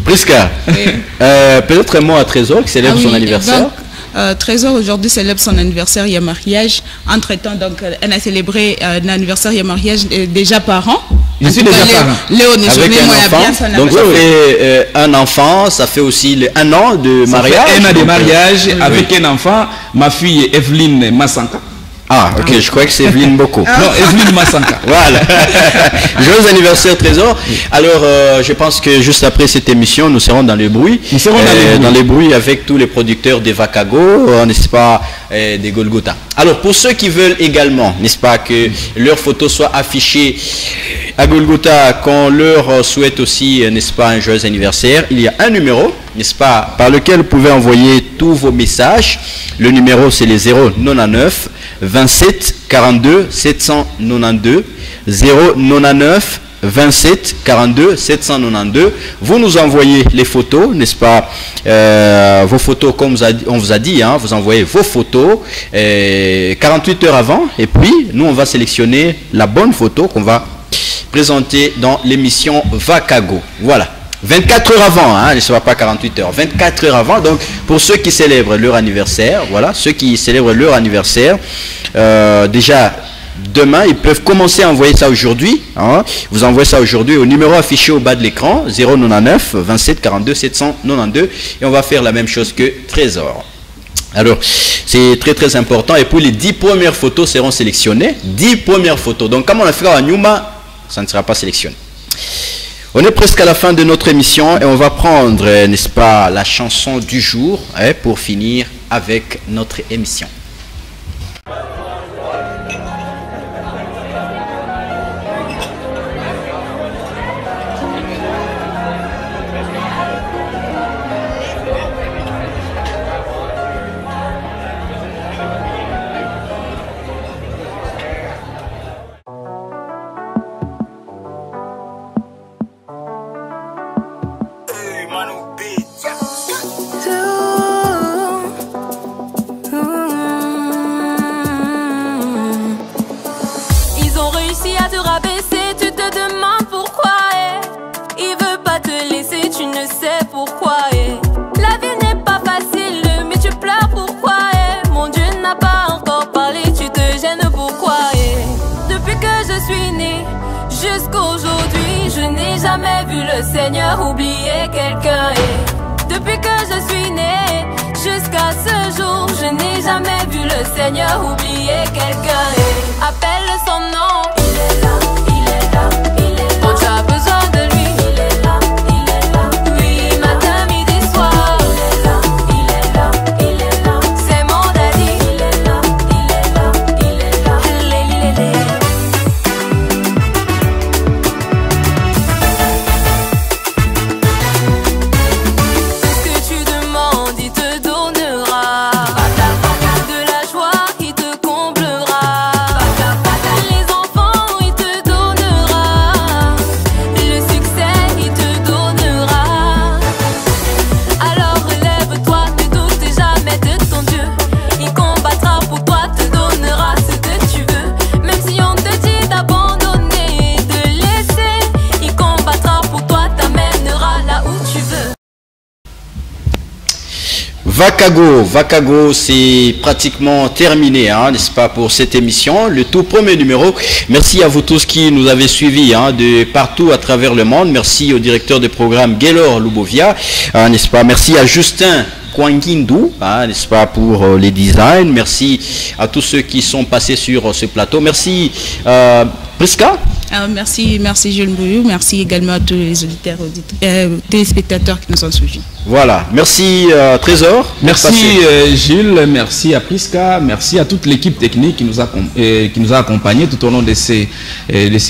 Prisca, peut-être un mot à Trésor qui célèbre son anniversaire. Donc, Trésor aujourd'hui célèbre son anniversaire, il y a mariage. Entre-temps, donc, elle a célébré un anniversaire, il y a mariage déjà par an. Je suis déjà parent. Avec un enfant. Donc ça fait un enfant, ça fait aussi 1 an de mariage. Un an de mariage avec un enfant, ma fille Evelyne Massanka. Ah, ok, je crois que c'est Evelyne Boko. Non, Evelyne Massanka. Voilà. Joyeux anniversaire, Trésor. Alors, je pense que juste après cette émission, nous serons dans les bruits. Nous serons dans les bruits avec tous les producteurs des Vakago, n'est-ce pas, des Golgotha. Alors, pour ceux qui veulent également, n'est-ce pas, que leurs photos soient affichées à Golgotha, qu'on leur souhaite aussi, n'est-ce pas, un joyeux anniversaire, il y a un numéro, n'est-ce pas, par lequel vous pouvez envoyer tous vos messages. Le numéro, c'est les 099 27 42 792 099 27 42 792. Vous nous envoyez les photos, n'est-ce pas, vos photos comme on vous a dit, hein, vous envoyez vos photos 48 heures avant, et puis nous on va sélectionner la bonne photo qu'on va présenter dans l'émission Vakago. Voilà. 24 heures avant, hein, ne soit pas 48 heures, 24 heures avant. Donc, pour ceux qui célèbrent leur anniversaire, voilà, ceux qui célèbrent leur anniversaire, déjà, demain, ils peuvent commencer à envoyer ça aujourd'hui. Hein. Vous envoyez ça aujourd'hui au numéro affiché au bas de l'écran, 099 27 42 792, et on va faire la même chose que Trésor. Alors, c'est très très important. Et puis, les 10 premières photos seront sélectionnées. 10 premières photos. Donc, comme on a fait à Numa, ça ne sera pas sélectionné. On est presque à la fin de notre émission et on va prendre, n'est-ce pas, la chanson du jour, hein, pour finir avec notre émission. Jusqu'aujourd'hui, je n'ai jamais vu le Seigneur oublier quelqu'un. Et depuis que je suis née, jusqu'à ce jour, je n'ai jamais vu le Seigneur oublier quelqu'un. Et appelle son nom, il est là, il est là, il est là. Quand tu as besoin de lui, il est là, il est là. Oui, matin, midi, soir, il est là, il est là, il est là. C'est mon daddy, il est là, il est là, il est là. Il est là. Vakago, c'est pratiquement terminé, hein, n'est-ce pas, pour cette émission, le tout premier numéro. Merci à vous tous qui nous avez suivis, hein, de partout à travers le monde. Merci au directeur de programme Gaylor Lubovia, n'est-ce pas. Merci à Justin Kwangindu, hein, n'est-ce pas, pour les designs. Merci à tous ceux qui sont passés sur ce plateau. Merci Priska. Merci Jules Mbouyou. Merci également à tous les auditeurs, téléspectateurs qui nous ont suivis. Voilà, merci Trésor. Merci Gilles, merci à Priska, merci à toute l'équipe technique qui nous a accompagnés tout au long de ces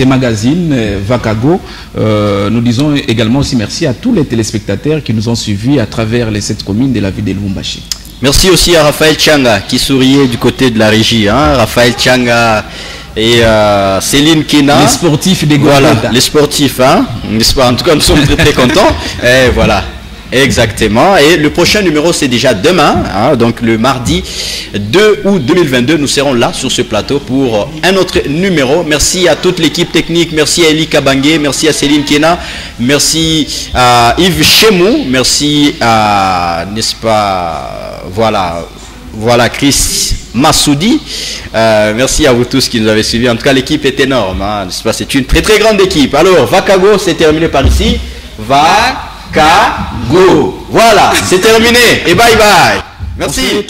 magazines Vakago. Nous disons également aussi merci à tous les téléspectateurs qui nous ont suivis à travers les 7 communes de la ville de Lubumbashi. Merci aussi à Raphaël Changa qui souriait du côté de la régie. Hein. Raphaël Changa et Céline Kina. Les sportifs des Golgotha. Voilà, les sportifs, hein. En tout cas, nous sommes très contents. Et voilà. Exactement. Et le prochain numéro, c'est déjà demain, hein, donc le mardi 2 août 2022. Nous serons là sur ce plateau pour un autre numéro. Merci à toute l'équipe technique. Merci à Eli Kabangue. Merci à Céline Kena. Merci à Yves Chemou. Merci à, n'est-ce pas, voilà Chris Massoudi. Merci à vous tous qui nous avez suivis. En tout cas, l'équipe est énorme, hein, n'est-ce pas? C'est une très très grande équipe. Alors, Vakago, c'est terminé par ici. Vakago. Voilà, c'est terminé. Et bye bye. Merci.